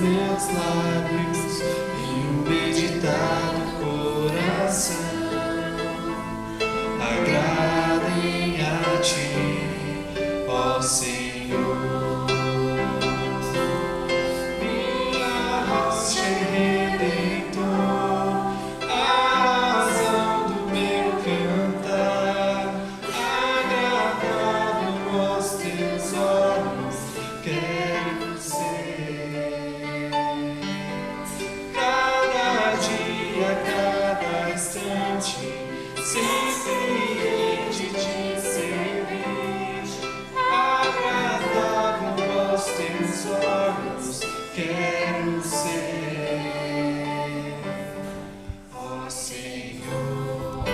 meus lábios e o meditar do coração agradem a Ti, ó Senhor. Minha rocha e redentor, a razão do meu cantar, agradável aos Teus olhos quero ser. Cada dia, cada instante, sempre de Ti servir, agradável aos Teus olhos quero ser, ó Senhor.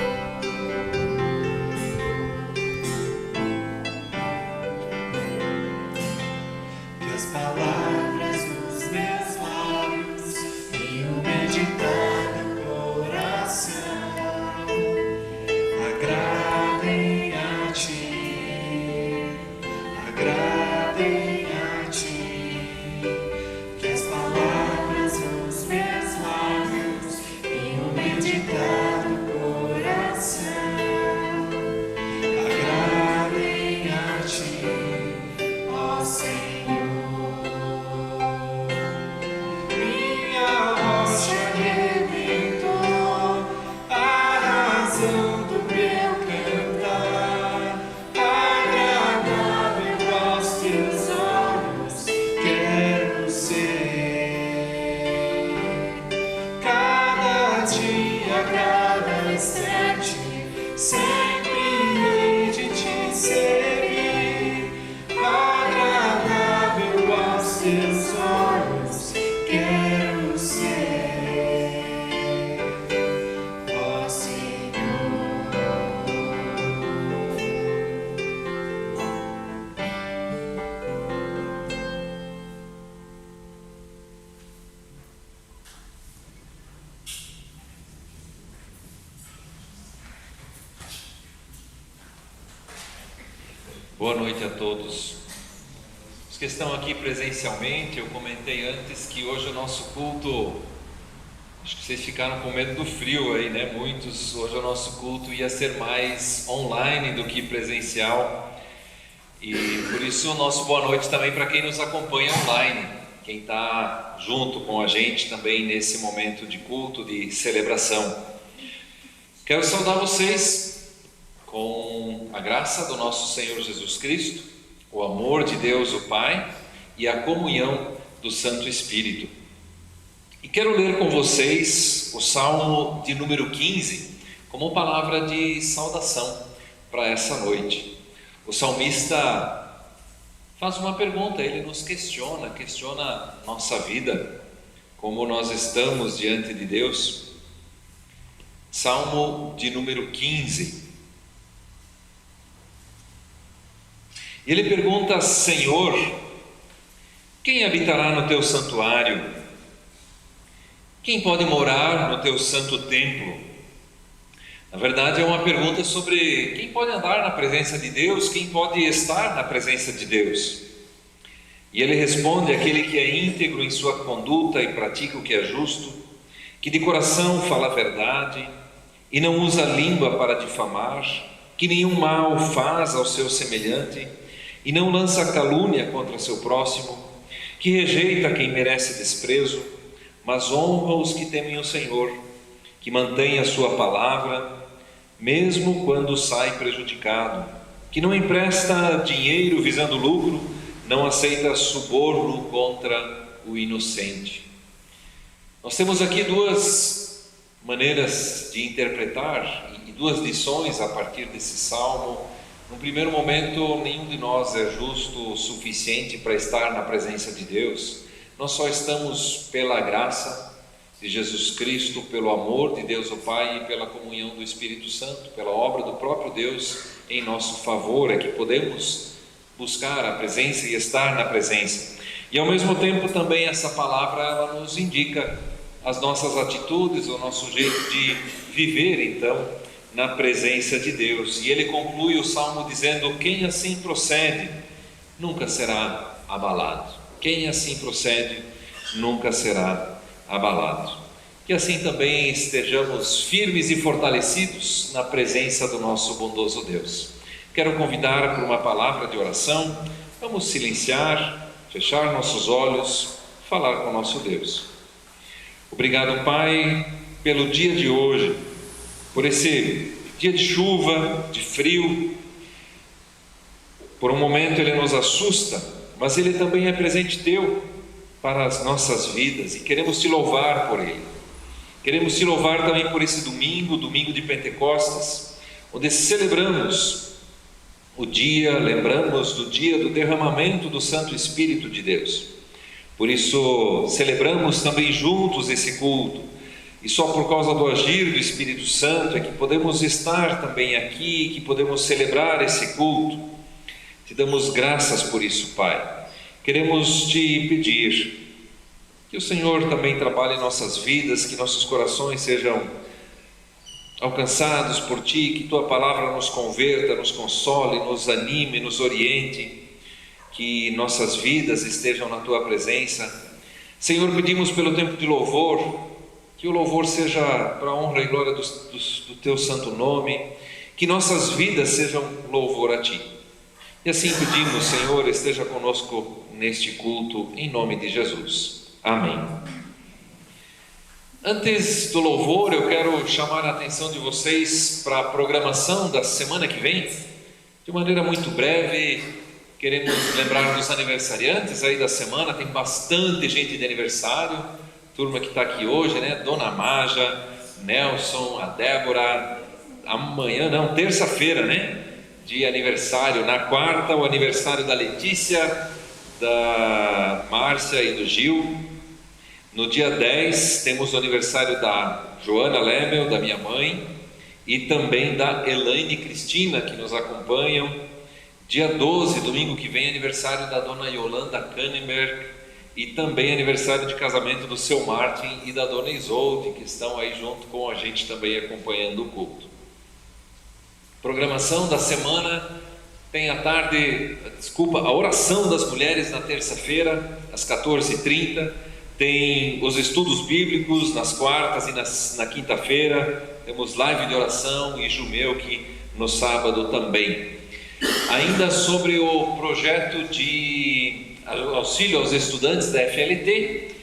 Que as palavras dos meus lábios e o meditar do coração agradem a Ti, agradem a Ti. Que as palavras dos meus lábios e o meditar do coração agradem a Ti, ó Senhor. Minha rocha redentor, a razão do meu cantar, agradável aos Teus olhos quero ser. Cada dia, cada instante, sempre de Ti servir, agradável aos Teus olhos quero ser, ó Senhor. Boa noite a todos. Os que estão aqui presencialmente, eu comentei antes que hoje o nosso culto, acho que vocês ficaram com medo do frio aí, né? Muitos, hoje o nosso culto ia ser mais online do que presencial. E por isso o nosso boa noite também para quem nos acompanha online, quem está junto com a gente também nesse momento de culto, de celebração. Quero saudar vocês com a graça do nosso Senhor Jesus Cristo, o amor de Deus o Pai e a comunhão do Santo Espírito. E quero ler com vocês o Salmo de número 15 como palavra de saudação para essa noite. O salmista faz uma pergunta, ele nos questiona nossa vida, como nós estamos diante de Deus. Salmo de número 15. Ele pergunta: Senhor, quem habitará no Teu santuário? Quem pode morar no Teu santo templo? Na verdade é uma pergunta sobre quem pode andar na presença de Deus, quem pode estar na presença de Deus. E ele responde: aquele que é íntegro em sua conduta e pratica o que é justo, que de coração fala a verdade e não usa a língua para difamar, que nenhum mal faz ao seu semelhante e não lança calúnia contra seu próximo, que rejeita quem merece desprezo, mas honra os que temem o Senhor, que mantém a sua palavra, mesmo quando sai prejudicado, que não empresta dinheiro visando lucro, não aceita suborno contra o inocente. Nós temos aqui duas maneiras de interpretar e duas lições a partir desse salmo. No primeiro momento, nenhum de nós é justo o suficiente para estar na presença de Deus. Nós só estamos pela graça de Jesus Cristo, pelo amor de Deus o Pai e pela comunhão do Espírito Santo, pela obra do próprio Deus em nosso favor, é que podemos buscar a presença e estar na presença. E ao mesmo tempo também essa palavra ela nos indica as nossas atitudes, o nosso jeito de viver então na presença de Deus. E ele conclui o salmo dizendo: quem assim procede nunca será abalado. Quem assim procede nunca será abalado. Que assim também estejamos firmes e fortalecidos na presença do nosso bondoso Deus. Quero convidar para uma palavra de oração. Vamos silenciar, fechar nossos olhos, falar com o nosso Deus. Obrigado, Pai, pelo dia de hoje, por esse dia de chuva, de frio. Por um momento ele nos assusta, mas ele também é presente teu para as nossas vidas e queremos te louvar por ele. Queremos te louvar também por esse domingo de Pentecostes, onde celebramos o dia, lembramos do dia do derramamento do Santo Espírito de Deus. Por isso celebramos também juntos esse culto, e só por causa do agir do Espírito Santo é que podemos estar também aqui, que podemos celebrar esse culto. Te damos graças por isso, Pai. Queremos te pedir que o Senhor também trabalhe em nossas vidas, que nossos corações sejam alcançados por Ti, que Tua palavra nos converta, nos console, nos anime, nos oriente, que nossas vidas estejam na Tua presença. Senhor, pedimos pelo tempo de louvor, que o louvor seja para a honra e glória do Teu santo nome, que nossas vidas sejam louvor a Ti. E assim pedimos, Senhor, esteja conosco neste culto, em nome de Jesus. Amém. Antes do louvor, eu quero chamar a atenção de vocês para a programação da semana que vem. De maneira muito breve, queremos lembrar dos aniversariantes aí da semana. Tem bastante gente de aniversário, turma que está aqui hoje, né? Dona Maja, Nelson, a Débora. Amanhã, não, terça-feira, né? De aniversário. Na quarta, o aniversário da Letícia, da Márcia e do Gil. No dia 10 temos o aniversário da Joana Lemel, da minha mãe, e também da Elaine Cristina, que nos acompanham. Dia 12, domingo que vem, aniversário da dona Yolanda Kannenberg, e também aniversário de casamento do seu Martin e da dona Isolde, que estão aí junto com a gente também acompanhando o culto. Programação da semana tem a oração das mulheres na terça-feira, às 14h30. Tem os estudos bíblicos nas quartas e na quinta-feira. Temos live de oração e Jumeuque no sábado também. Ainda sobre o projeto de auxílio aos estudantes da FLT,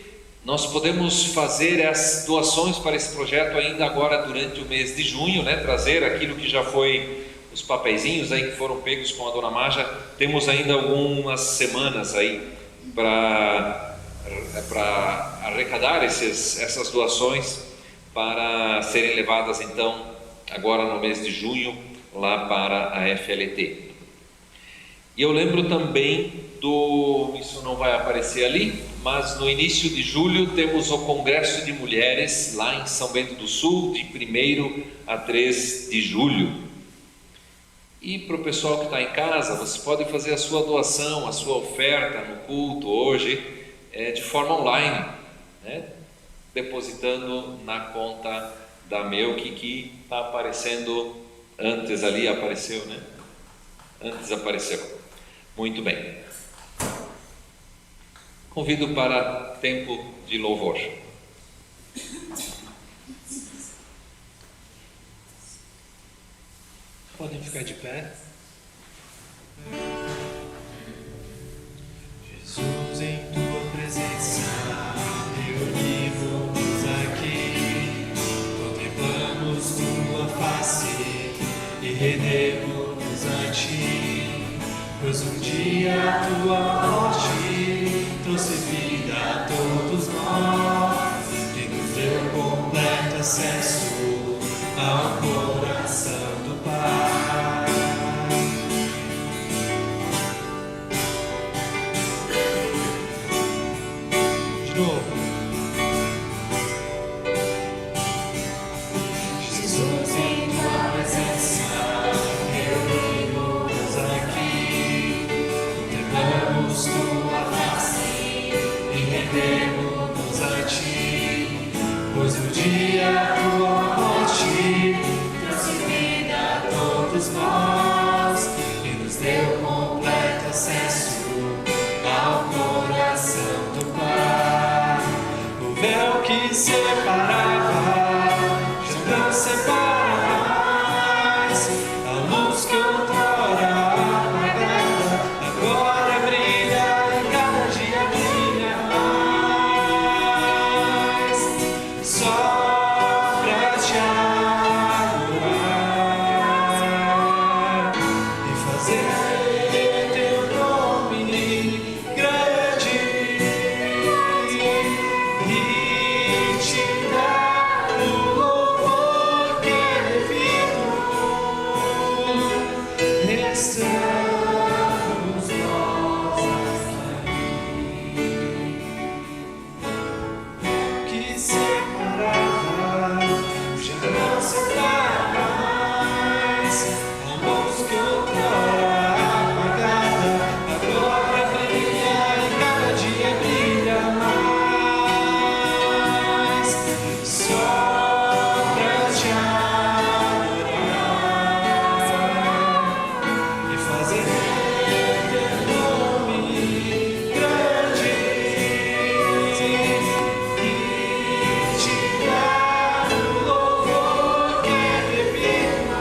nós podemos fazer as doações para esse projeto ainda agora durante o mês de junho, né? Trazer aquilo que já foi os papeizinhos aí que foram pegos com a dona Maja. Temos ainda algumas semanas aí para arrecadar essas doações para serem levadas então agora no mês de junho lá para a FLT. E eu lembro também isso não vai aparecer ali, mas no início de julho temos o Congresso de Mulheres lá em São Bento do Sul, de 1º a 3 de julho. E para o pessoal que está em casa, você pode fazer a sua doação, a sua oferta no culto hoje, de forma online, né? Depositando na conta da Melk, que está aparecendo antes ali, apareceu, né? Antes apareceu. Muito bem. Convido para tempo de louvor. Podem ficar de pé. Jesus, em tua presença, reunimos aqui, contemplamos tua face e rendemos a ti, pois um dia a tua morte trouxe vida a todos nós e nos deu completo acesso ao coração do Pai. De novo. Jesus, em tua presença, reunimos aqui, contemplamos tua face e rendemos a ti, pois o dia a tua morte trouxe vida a todos nós e nos deu completo acesso ao coração do Pai. que separava já não separa mais. A luz que outrora apagada agora brilha e cada dia brilha mais. Só pra te adorar e fazer teu nome grande e te dar o louvor que é devido. Estamos nós que separava já não separa mais. A luz que outrora apagada agora brilha e cada dia brilha mais. Só pra te adorar e fazer teu nome grande e te dar o louvor que é devido.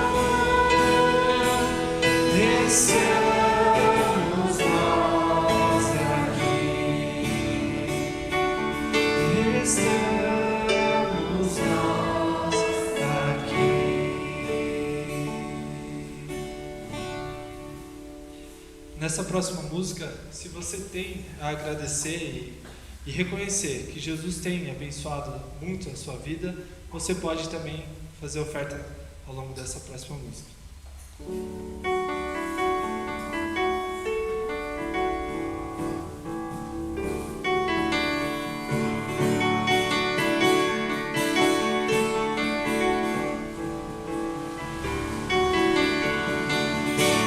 Estamos nós aqui. Estamos nós aqui. Nessa próxima música, se você tem a agradecer e reconhecer que Jesus tem abençoado muito a sua vida, você pode também fazer oferta ao longo dessa próxima música.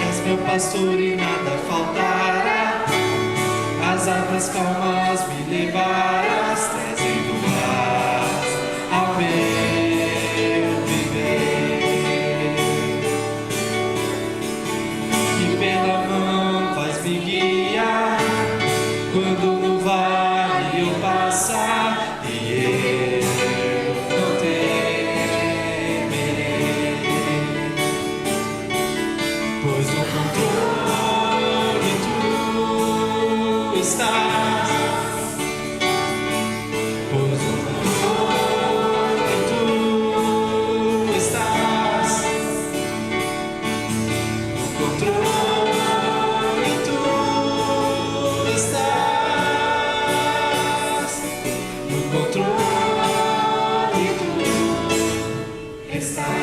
És meu pastor e nada faltará, as águas calmas me levarás, trazendo paz ao meu viver. E pela mão vais me guiar, quando no vale eu passar, e eu não temerei, pois no controle tu estás. Pois no controle tu estás. No controle tu estás. No controle tu estás.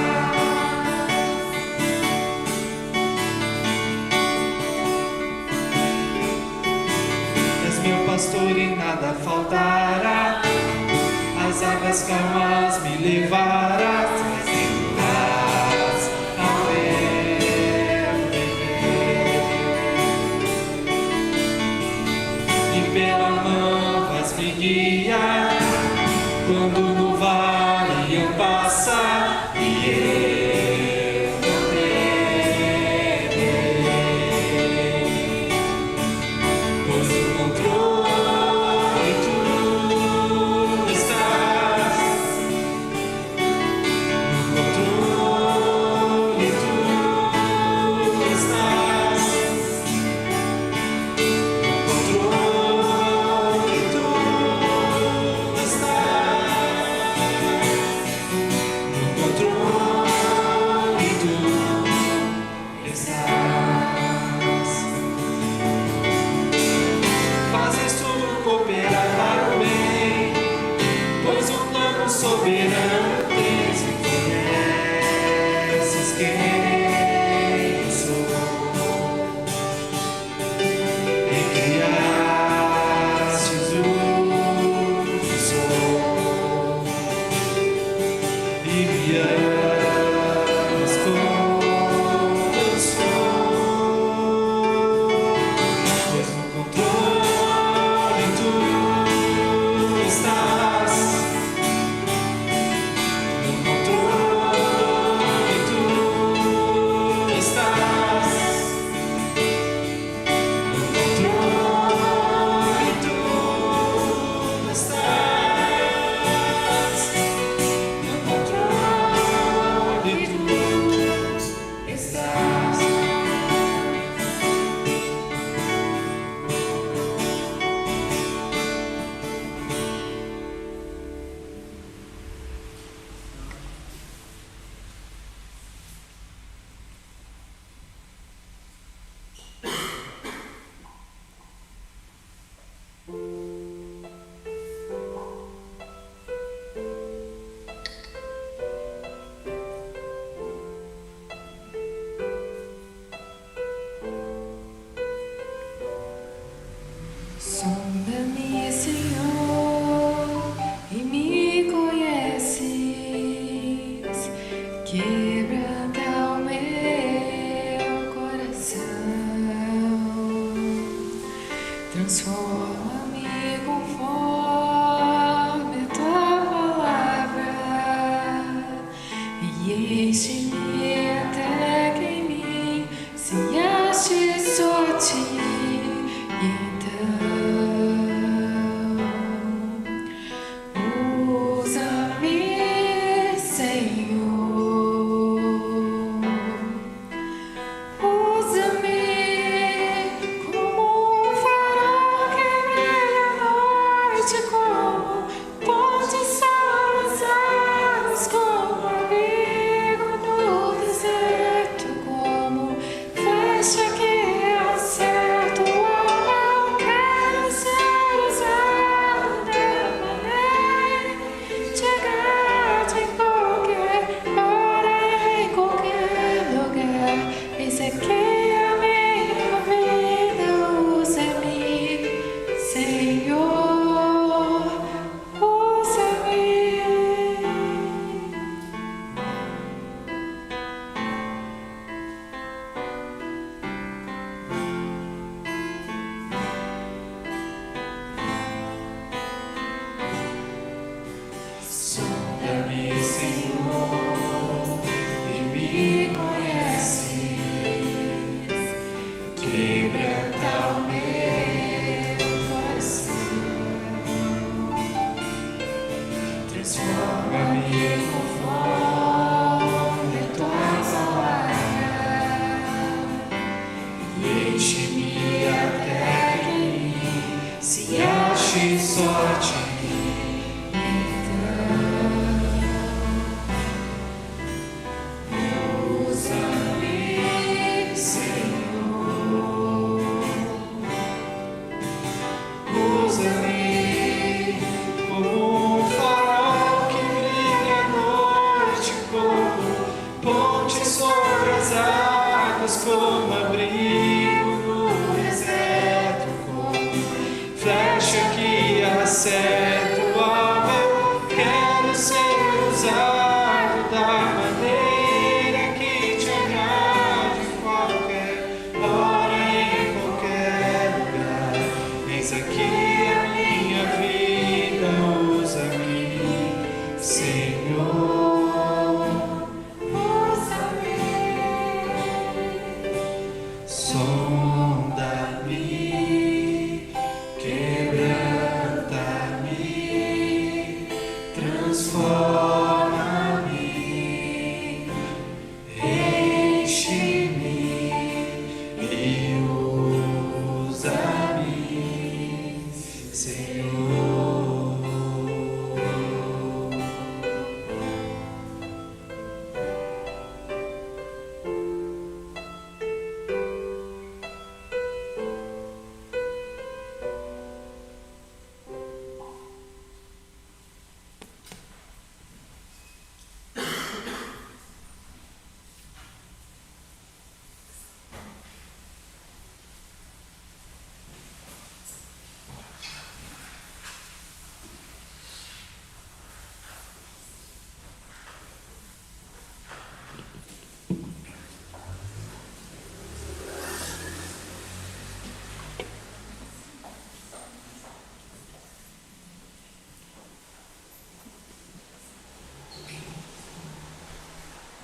És meu pastor e nada faltará, as águas calmas me levarás, trazendo paz ao meu viver. E pela mão vais me guiar, quando no vale eu passar, e eu não temerei, pois no controle tu estás. No controle tu estás. No controle tu estás. No controle tu estás. Fazes tudo cooperar para o bem, pois o plano soberano tens. E conheces quem eu sou, e criastes o que sou, e me amas como eu sou, pois no controle tu estás.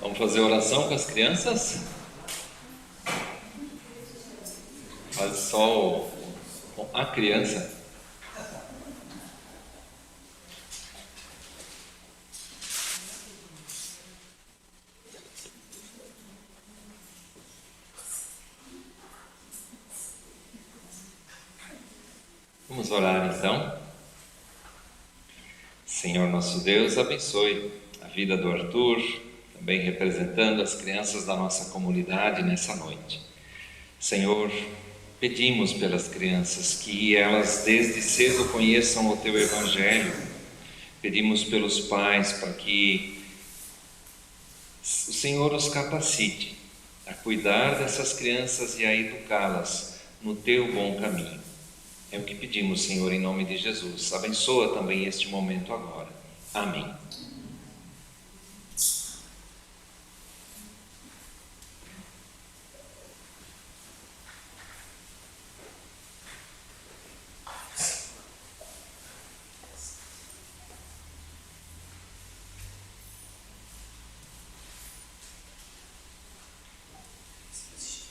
Vamos fazer oração com as crianças? Faz só com a criança. Vamos orar então. Senhor nosso Deus, abençoe a vida do Arthur, também representando as crianças da nossa comunidade nessa noite. Senhor, pedimos pelas crianças que elas desde cedo conheçam o Teu Evangelho. Pedimos pelos pais para que o Senhor os capacite a cuidar dessas crianças e a educá-las no Teu bom caminho. É o que pedimos, Senhor, em nome de Jesus. Abençoa também este momento agora. Amém.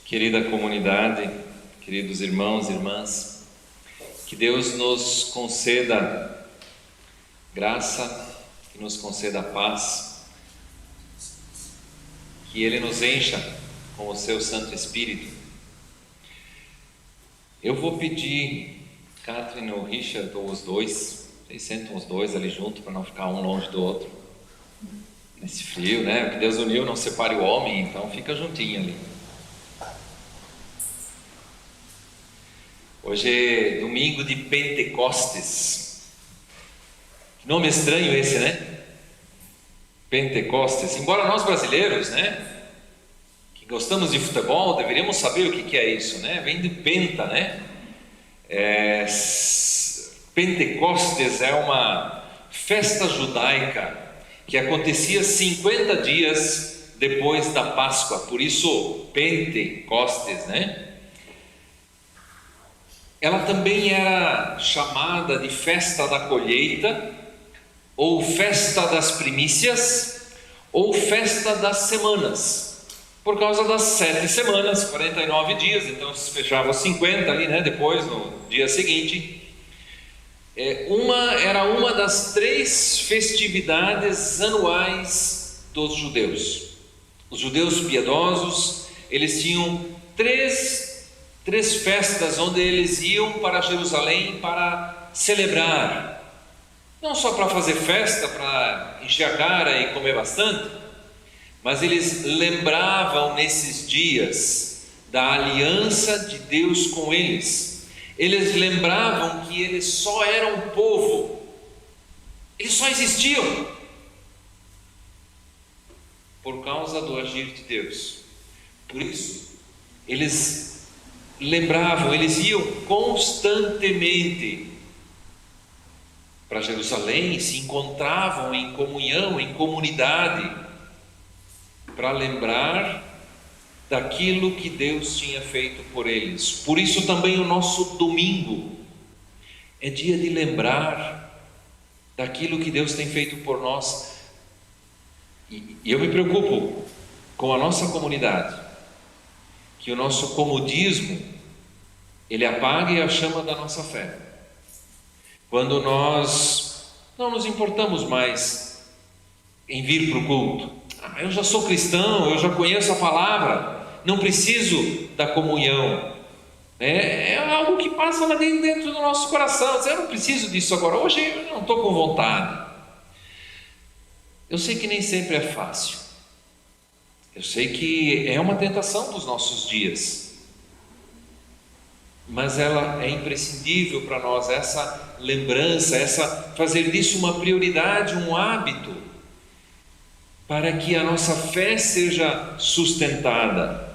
Querida comunidade, queridos irmãos e irmãs, que Deus nos conceda graça, que nos conceda paz, que Ele nos encha com o Seu Santo Espírito. Eu vou pedir, Catherine ou Richard, ou os dois, vocês sentam os dois ali junto para não ficar um longe do outro, nesse frio, né? O que Deus uniu não separe o homem, então fica juntinho ali. Hoje é domingo de Pentecostes. Que nome estranho esse, né? Pentecostes. Embora nós brasileiros, né, que gostamos de futebol, deveríamos saber o que é isso, né? Vem de penta, né? Pentecostes é uma festa judaica que acontecia 50 dias depois da Páscoa. Por isso, Pentecostes, né? Ela também era chamada de festa da colheita, ou festa das primícias, ou festa das semanas, por causa das 7 semanas, 49 dias, então se fechava os 50 ali, né, depois, no dia seguinte. Era uma das 3 festividades anuais dos judeus. Os judeus piedosos, eles tinham três festas onde eles iam para Jerusalém para celebrar. Não só para fazer festa, para encher a cara e comer bastante, mas eles lembravam nesses dias da aliança de Deus com eles. Eles lembravam que eles só eram povo, eles só existiam por causa do agir de Deus. Por isso, eles lembravam, eles iam constantemente para Jerusalém, se encontravam em comunhão, em comunidade, para lembrar daquilo que Deus tinha feito por eles. Por isso também o nosso domingo é dia de lembrar daquilo que Deus tem feito por nós. E eu me preocupo com a nossa comunidade, que o nosso comodismo ele apague a chama da nossa fé. Quando nós não nos importamos mais em vir para o culto. Eu já sou cristão, eu já conheço a palavra, não preciso da comunhão. É algo que passa lá dentro do nosso coração. Eu não preciso disso agora, hoje eu não estou com vontade. Eu sei que nem sempre é fácil. Eu sei que é uma tentação dos nossos dias. Mas ela é imprescindível para nós, essa lembrança, fazer disso uma prioridade, um hábito, para que a nossa fé seja sustentada.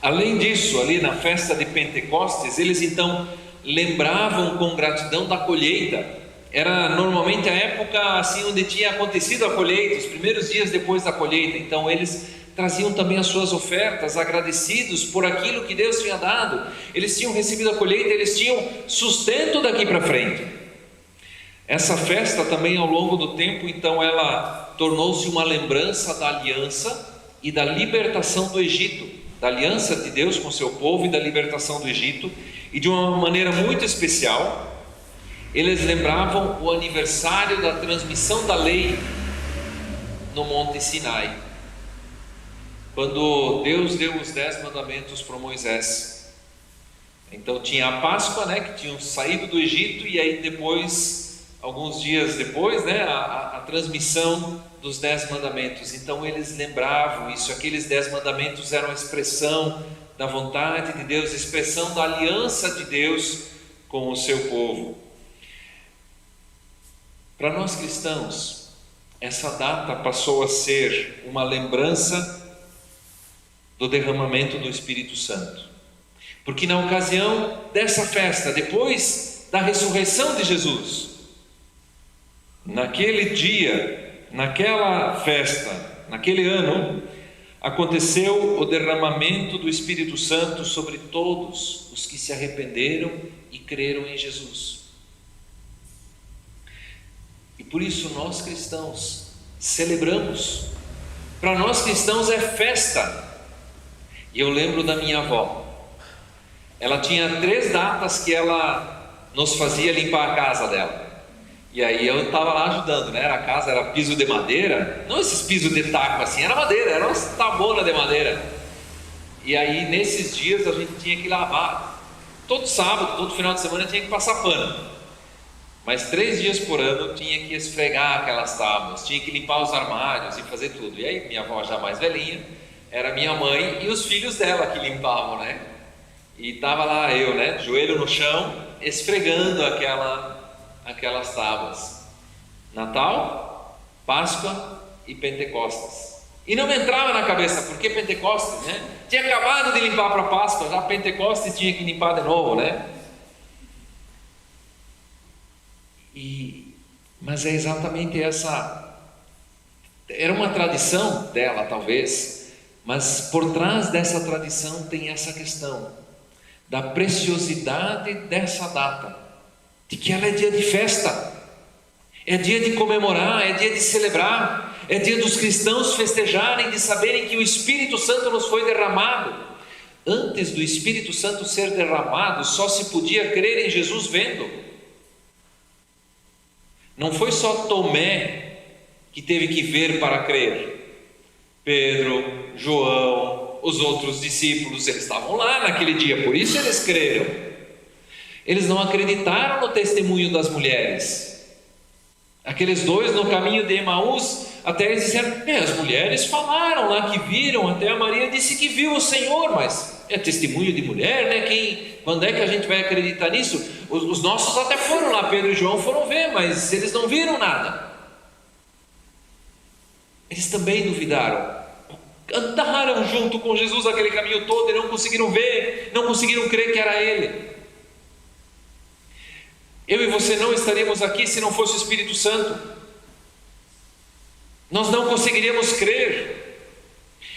Além disso, ali na festa de Pentecostes, eles então lembravam com gratidão da colheita. Era normalmente a época assim onde tinha acontecido a colheita, os primeiros dias depois da colheita. Então eles traziam também as suas ofertas, agradecidos por aquilo que Deus tinha dado. Eles tinham recebido a colheita, eles tinham sustento daqui para frente. Essa festa também ao longo do tempo, então ela tornou-se uma lembrança da aliança e da libertação do Egito, da aliança de Deus com seu povo e da libertação do Egito. E de uma maneira muito especial, eles lembravam o aniversário da transmissão da lei no Monte Sinai, quando Deus deu os 10 mandamentos para Moisés. Então tinha a Páscoa, que tinham saído do Egito, e aí depois, alguns dias depois, a transmissão dos 10 mandamentos. Então eles lembravam isso, aqueles 10 mandamentos eram a expressão da vontade de Deus, a expressão da aliança de Deus com o seu povo. Para nós cristãos, essa data passou a ser uma lembrança do derramamento do Espírito Santo, porque na ocasião dessa festa, depois da ressurreição de Jesus, naquele dia, naquela festa, naquele ano, aconteceu o derramamento do Espírito Santo sobre todos os que se arrependeram e creram em Jesus. E por isso nós cristãos celebramos. Para nós cristãos é festa. E eu lembro da minha avó. Ela tinha 3 datas que ela nos fazia limpar a casa dela. E aí eu estava lá ajudando, A casa era piso de madeira, não esses pisos de taco assim, era madeira, era uma tabona de madeira. E aí nesses dias a gente tinha que lavar. Todo sábado, todo final de semana tinha que passar pano. Mas 3 dias por ano tinha que esfregar aquelas tábuas, tinha que limpar os armários e fazer tudo. E aí minha avó já mais velhinha, era minha mãe e os filhos dela que limpavam, E estava lá eu, joelho no chão, esfregando aquelas tábuas. Natal, Páscoa e Pentecostes. E não me entrava na cabeça, por que Pentecostes, Tinha acabado de limpar para Páscoa, já Pentecostes tinha que limpar de novo, Mas é exatamente essa. Era uma tradição dela, talvez, mas por trás dessa tradição tem essa questão da preciosidade dessa data, de que ela é dia de festa, é dia de comemorar, é dia de celebrar, é dia dos cristãos festejarem, de saberem que o Espírito Santo nos foi derramado. Antes do Espírito Santo ser derramado, só se podia crer em Jesus vendo. Não foi só Tomé que teve que ver para crer. Pedro, João, os outros discípulos, eles estavam lá naquele dia, por isso eles creram. Eles não acreditaram no testemunho das mulheres. Aqueles dois no caminho de Emaús, até eles disseram: as mulheres falaram lá que viram, até a Maria disse que viu o Senhor, mas é testemunho de mulher, né? Quando é que a gente vai acreditar nisso? Os nossos até foram lá, Pedro e João foram ver, mas eles não viram nada. Eles também duvidaram. Andaram junto com Jesus aquele caminho todo e não conseguiram ver, não conseguiram crer que era Ele. Eu e você não estaríamos aqui se não fosse o Espírito Santo. Nós não conseguiríamos crer.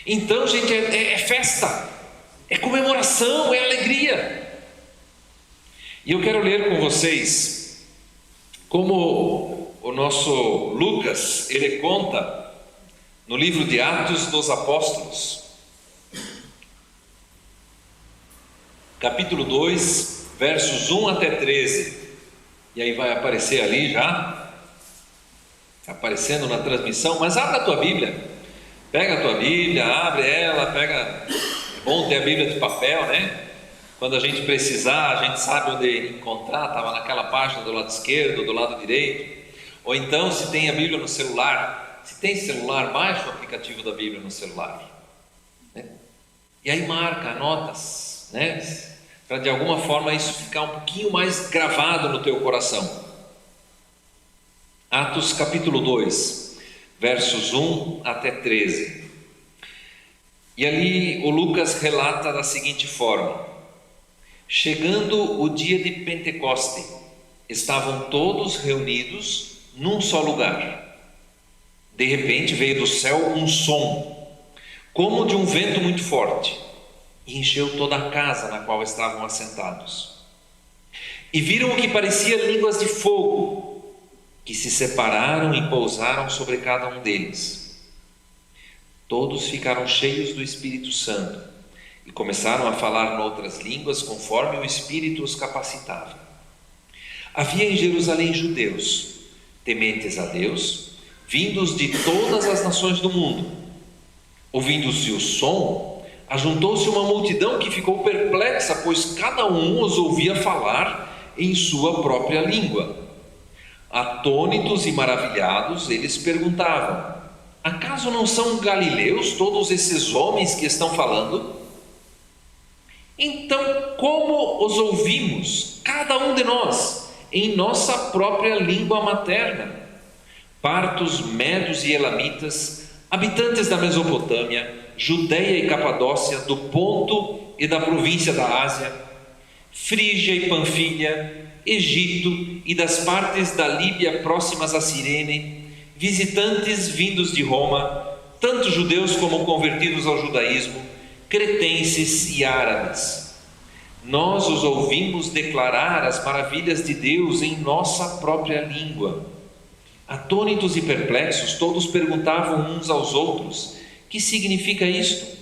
Então, gente, é festa, é comemoração, é alegria. E eu quero ler com vocês como o nosso Lucas, ele conta no livro de Atos dos Apóstolos, capítulo 2, versos 1 até 13. E aí vai aparecer ali já, aparecendo na transmissão, mas abre a tua Bíblia, pega a tua Bíblia, abre ela, é bom ter a Bíblia de papel, né? Quando a gente precisar, a gente sabe onde encontrar, estava naquela página do lado esquerdo, do lado direito, ou então se tem a Bíblia no celular, se tem celular, baixa o aplicativo da Bíblia no celular, né? E aí marca, anotas, né? Para de alguma forma isso ficar um pouquinho mais gravado no teu coração. Atos capítulo 2, versos 1 até 13. E ali o Lucas relata da seguinte forma: chegando o dia de Pentecoste, estavam todos reunidos num só lugar. De repente veio do céu um som, como de um vento muito forte, e encheu toda a casa na qual estavam assentados. E viram o que parecia línguas de fogo, que se separaram e pousaram sobre cada um deles. Todos ficaram cheios do Espírito Santo e começaram a falar noutras línguas conforme o Espírito os capacitava. Havia em Jerusalém judeus, tementes a Deus, vindos de todas as nações do mundo. Ouvindo-se o som, ajuntou-se uma multidão que ficou perplexa, pois cada um os ouvia falar em sua própria língua. Atônitos e maravilhados, eles perguntavam: acaso não são galileus todos esses homens que estão falando? Então, como os ouvimos, cada um de nós, em nossa própria língua materna? Partos, medos e elamitas, habitantes da Mesopotâmia, Judeia e Capadócia, do Ponto e da província da Ásia, Frígia e Panfilha, Egito e das partes da Líbia próximas a Cirene, visitantes vindos de Roma, tanto judeus como convertidos ao judaísmo, cretenses e árabes. Nós os ouvimos declarar as maravilhas de Deus em nossa própria língua. Atônitos e perplexos, todos perguntavam uns aos outros: que significa isto?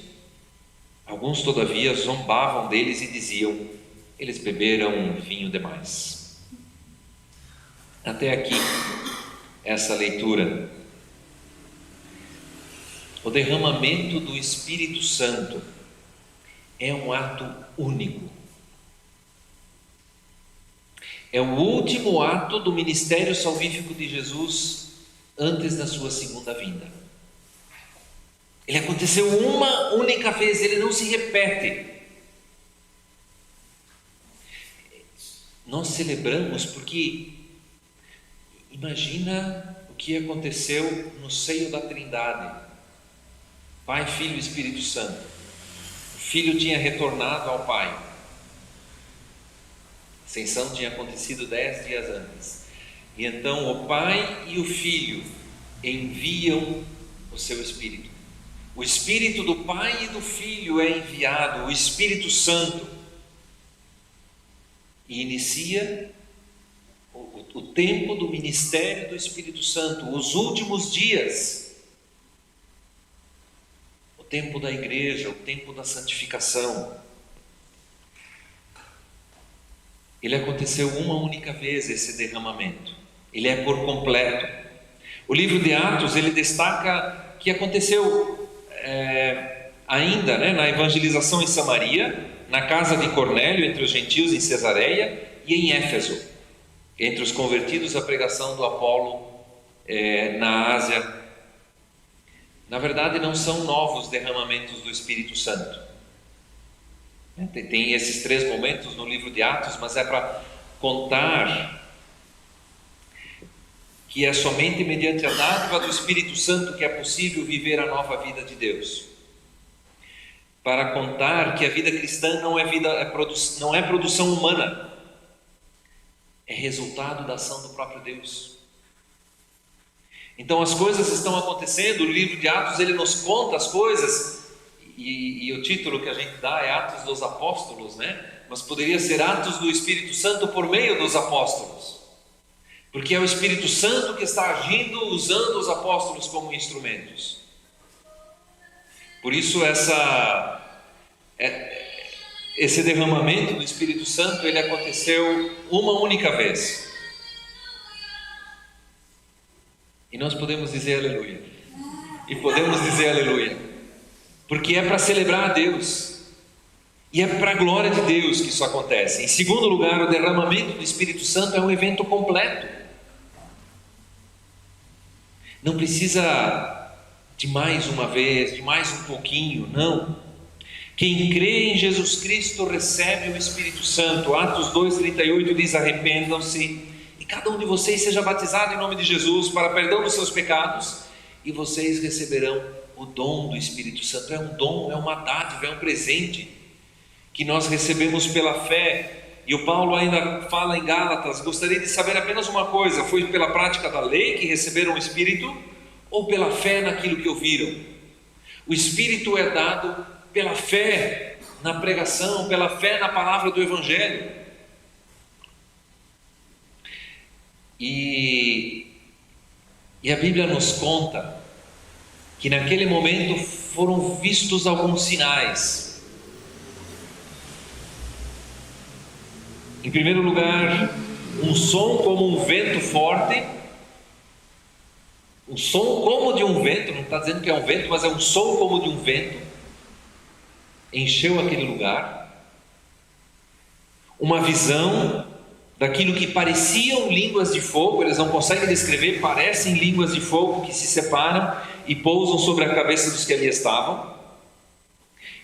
Alguns, todavia, zombavam deles e diziam: eles beberam vinho demais. Até aqui, essa leitura. O derramamento do Espírito Santo é um ato único. É o último ato do ministério salvífico de Jesus antes da sua segunda vinda. Ele aconteceu uma única vez, ele não se repete. Nós celebramos porque imagina o que aconteceu no seio da Trindade. Pai, Filho e Espírito Santo. O Filho tinha retornado ao Pai. A ascensão tinha acontecido 10 dias antes. E então o Pai e o Filho enviam o seu Espírito. O Espírito do Pai e do Filho é enviado, o Espírito Santo, e inicia o tempo do ministério do Espírito Santo, os últimos dias, o tempo da igreja, o tempo da santificação. Ele aconteceu uma única vez, esse derramamento. ele é por completo. O livro de Atos, ele destaca que aconteceu ainda, na evangelização em Samaria, na casa de Cornélio, entre os gentios em Cesareia, e em Éfeso, entre os convertidos à pregação do Apolo na Ásia. Na verdade, não são novos derramamentos do Espírito Santo. Tem esses 3 momentos no livro de Atos, mas é para contar que é somente mediante a dádiva do Espírito Santo que é possível viver a nova vida de Deus. Para contar que a vida cristã não é produção humana, é resultado da ação do próprio Deus. Então as coisas estão acontecendo, o livro de Atos ele nos conta as coisas, e o título que a gente dá é Atos dos Apóstolos, mas poderia ser Atos do Espírito Santo por meio dos apóstolos, porque é o Espírito Santo que está agindo, usando os apóstolos como instrumentos. Por isso esse derramamento do Espírito Santo ele aconteceu uma única vez. E nós podemos dizer aleluia. E podemos dizer aleluia, porque é para celebrar a Deus, e é para a glória de Deus que isso acontece. Em segundo lugar, o derramamento do Espírito Santo é um evento completo. Não precisa de mais uma vez, de mais um pouquinho, não. Quem crê em Jesus Cristo recebe o Espírito Santo. Atos 2,38 diz: arrependam-se e cada um de vocês seja batizado em nome de Jesus para perdão dos seus pecados, e vocês receberão o dom do Espírito Santo. É um dom, é uma dádiva, é um presente que nós recebemos pela fé. E o Paulo ainda fala em Gálatas: gostaria de saber apenas uma coisa, foi pela prática da lei que receberam o Espírito, ou pela fé naquilo que ouviram? O Espírito é dado pela fé na pregação, pela fé na palavra do Evangelho. E a Bíblia nos conta que naquele momento foram vistos alguns sinais. Em primeiro lugar, um som como um vento forte. Um som como de um vento, não está dizendo que é um vento, mas é um som como de um vento. Encheu aquele lugar. Uma visão daquilo que pareciam línguas de fogo, eles não conseguem descrever, parecem línguas de fogo que se separam e pousam sobre a cabeça dos que ali estavam.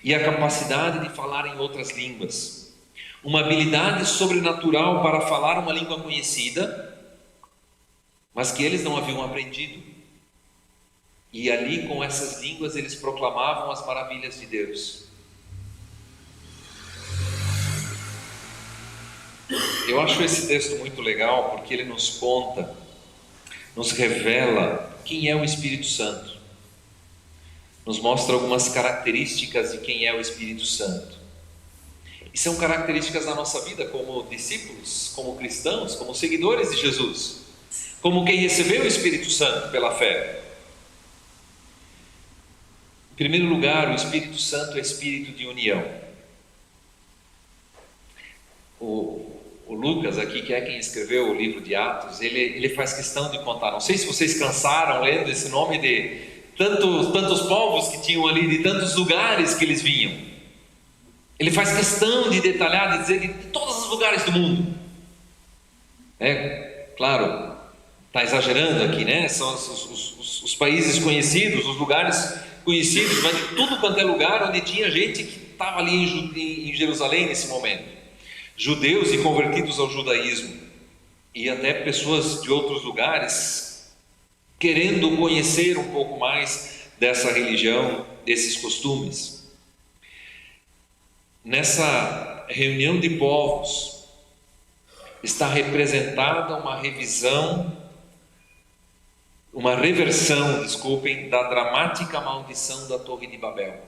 E a capacidade de falar em outras línguas. Uma habilidade sobrenatural para falar uma língua conhecida, mas que eles não haviam aprendido. E ali, com essas línguas, eles proclamavam as maravilhas de Deus. Eu acho esse texto muito legal, porque ele nos conta, nos revela quem é o Espírito Santo. Nos mostra algumas características de quem é o Espírito Santo. E são características da nossa vida como discípulos, como cristãos, como seguidores de Jesus, como quem recebeu o Espírito Santo pela fé. Em primeiro lugar, o Espírito Santo é espírito de união. O Lucas aqui, que é quem escreveu o livro de Atos, ele faz questão de contar. Não sei se vocês cansaram lendo esse nome de tantos povos que tinham ali, de tantos lugares que eles vinham. Ele faz questão de detalhar, de dizer de todos os lugares do mundo. Claro, está exagerando aqui, são os países conhecidos, os lugares conhecidos, mas de tudo quanto é lugar onde tinha gente que estava ali em Jerusalém nesse momento. Judeus e convertidos ao judaísmo, e até pessoas de outros lugares querendo conhecer um pouco mais dessa religião, desses costumes. Nessa reunião de povos está representada uma reversão, da dramática maldição da Torre de Babel.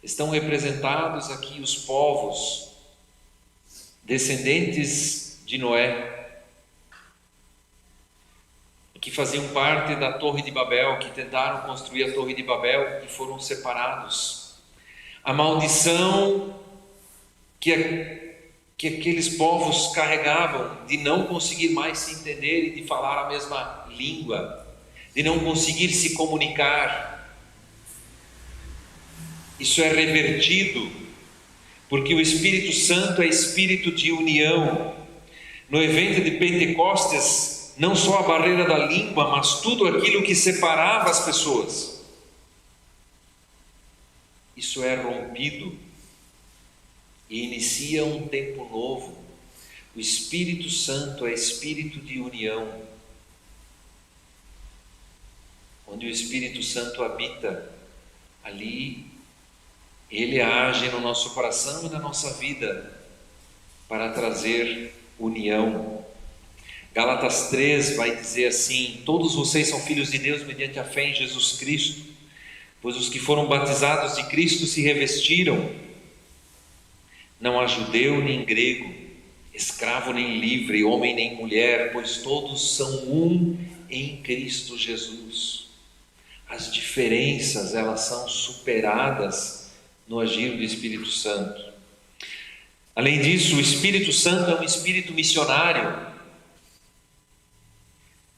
Estão representados aqui os povos descendentes de Noé, que faziam parte da Torre de Babel, que tentaram construir a Torre de Babel e foram separados. A maldição que que aqueles povos carregavam de não conseguir mais se entender e de falar a mesma língua, de não conseguir se comunicar. Isso é revertido, porque o Espírito Santo é espírito de união. No evento de Pentecostes, não só a barreira da língua, mas tudo aquilo que separava as pessoas, isso é rompido e inicia um tempo novo. O Espírito Santo é espírito de união. Onde o Espírito Santo habita, ali ele age no nosso coração e na nossa vida para trazer união. Gálatas 3 vai dizer assim: todos vocês são filhos de Deus mediante a fé em Jesus Cristo, pois os que foram batizados de Cristo se revestiram. Não há judeu nem grego, escravo nem livre, homem nem mulher, pois todos são um em Cristo Jesus. As diferenças, elas são superadas no agir do Espírito Santo. Além disso, o Espírito Santo é um espírito missionário.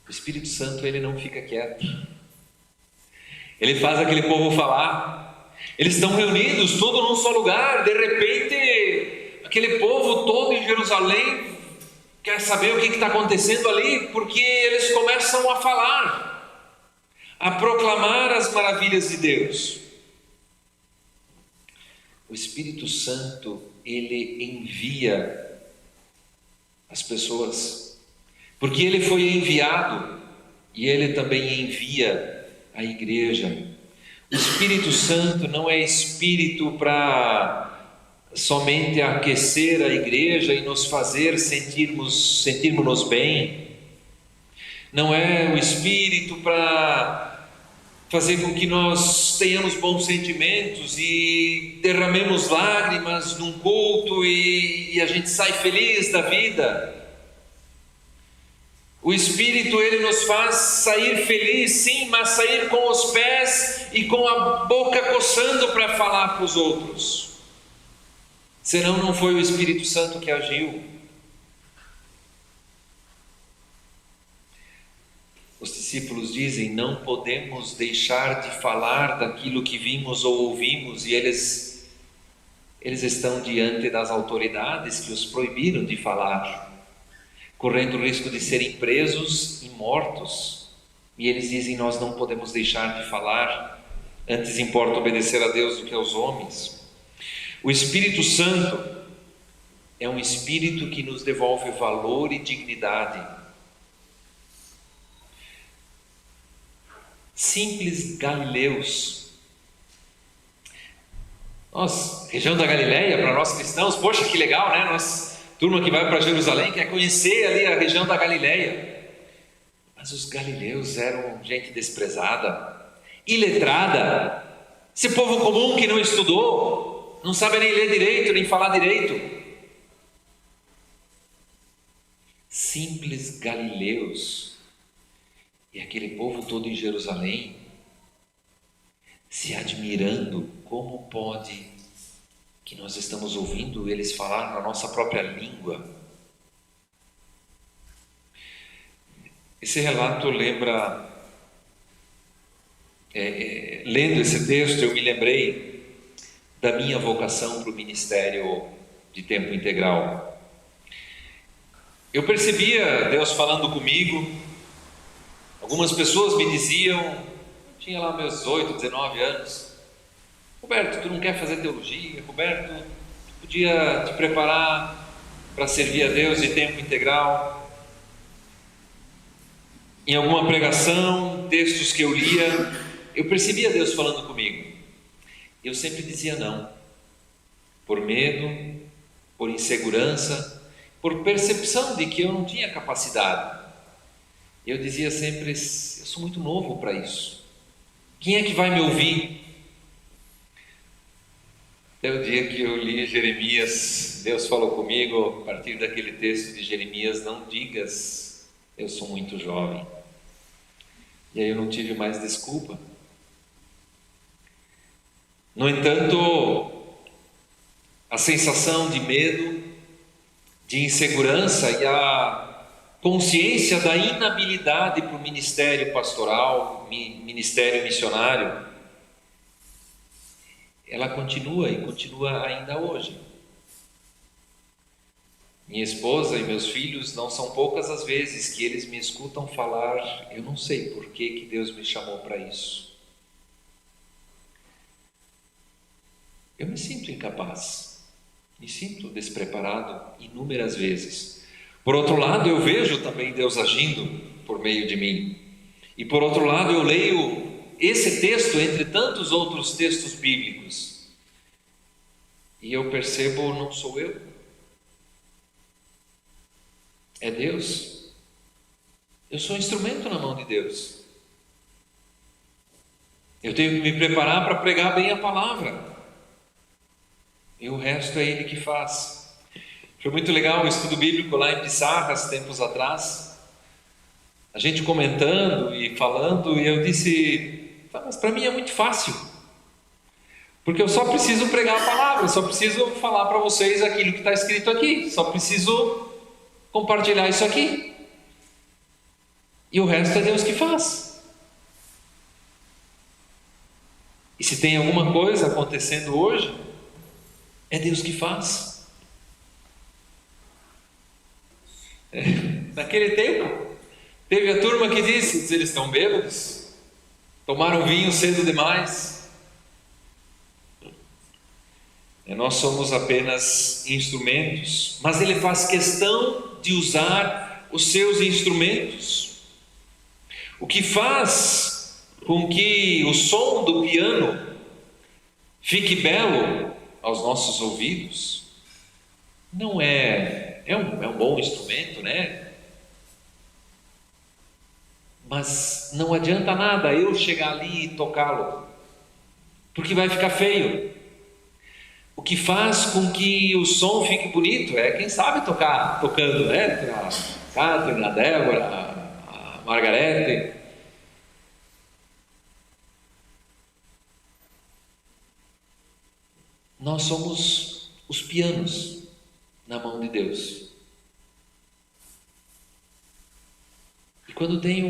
O Espírito Santo, ele não fica quieto. Ele faz aquele povo falar. Eles estão reunidos, todos num só lugar. De repente, aquele povo todo em Jerusalém quer saber o que está acontecendo ali, porque eles começam a falar, a proclamar as maravilhas de Deus. O Espírito Santo, ele envia as pessoas, porque ele foi enviado e ele também envia a igreja. O Espírito Santo não é espírito para somente aquecer a igreja e nos fazer sentirmos bem. Não é o espírito para fazer com que nós tenhamos bons sentimentos e derramemos lágrimas num culto e a gente sai feliz da vida. O Espírito, ele nos faz sair feliz, sim, mas sair com os pés e com a boca coçando para falar para os outros. Senão não foi o Espírito Santo que agiu. Os discípulos dizem: não podemos deixar de falar daquilo que vimos ou ouvimos, e eles estão diante das autoridades que os proibiram de falar, correndo o risco de serem presos e mortos, e eles dizem: nós não podemos deixar de falar, antes importa obedecer a Deus do que aos homens. O Espírito Santo é um espírito que nos devolve valor e dignidade. Simples galileus. Nós, região da Galileia, para nós cristãos, poxa, que legal, né? Nós, turma que vai para Jerusalém, quer conhecer ali a região da Galileia. Mas os galileus eram gente desprezada, iletrada, esse povo comum que não estudou, não sabe nem ler direito, nem falar direito. Simples galileus. E aquele povo todo em Jerusalém se admirando: como pode que nós estamos ouvindo eles falar na nossa própria língua? Esse relato lembra, lendo esse texto, eu me lembrei da minha vocação para o ministério de tempo integral. Eu percebia Deus falando comigo. Algumas pessoas me diziam, eu tinha lá meus 18, 19 anos: Roberto, tu não quer fazer teologia? Roberto, tu podia te preparar para servir a Deus de tempo integral? Em alguma pregação, textos que eu lia, eu percebia Deus falando comigo. Eu sempre dizia não, por medo, por insegurança, por percepção de que eu não tinha capacidade. Eu dizia sempre: eu sou muito novo para isso, quem é que vai me ouvir? Até o dia que eu li Jeremias, Deus falou comigo, a partir daquele texto de Jeremias: não digas, eu sou muito jovem. E aí eu não tive mais desculpa. No entanto, a sensação de medo de insegurança e a consciência da inabilidade para o ministério pastoral, ministério missionário, ela continua e continua ainda hoje. Minha esposa e meus filhos, não são poucas as vezes que eles me escutam falar: eu não sei por que Deus me chamou para isso. Eu me sinto incapaz, me sinto despreparado inúmeras vezes. Por outro lado, eu vejo também Deus agindo por meio de mim. E por outro lado, eu leio esse texto entre tantos outros textos bíblicos e eu percebo: não sou eu, é Deus. Eu sou um instrumento na mão de Deus. Eu tenho que me preparar para pregar bem a palavra, e o resto é Ele que faz. Foi muito legal o estudo bíblico lá em Pissarras, tempos atrás, a gente comentando e falando, e eu disse: mas para mim é muito fácil, porque eu só preciso pregar a palavra, só preciso falar para vocês aquilo que está escrito aqui, só preciso compartilhar isso aqui, e o resto é Deus que faz. E se tem alguma coisa acontecendo hoje, é Deus que faz. Naquele tempo, teve a turma que disse: eles estão bêbados, tomaram vinho cedo demais. Nós somos apenas instrumentos, mas Ele faz questão de usar os seus instrumentos. O que faz com que o som do piano fique belo aos nossos ouvidos não é um bom instrumento, né? Mas não adianta nada eu chegar ali e tocá-lo, porque vai ficar feio. O que faz com que o som fique bonito é quem sabe tocando, né? A Catherine, a Débora, a Margarete. Nós somos os pianos na mão de Deus. E quando tem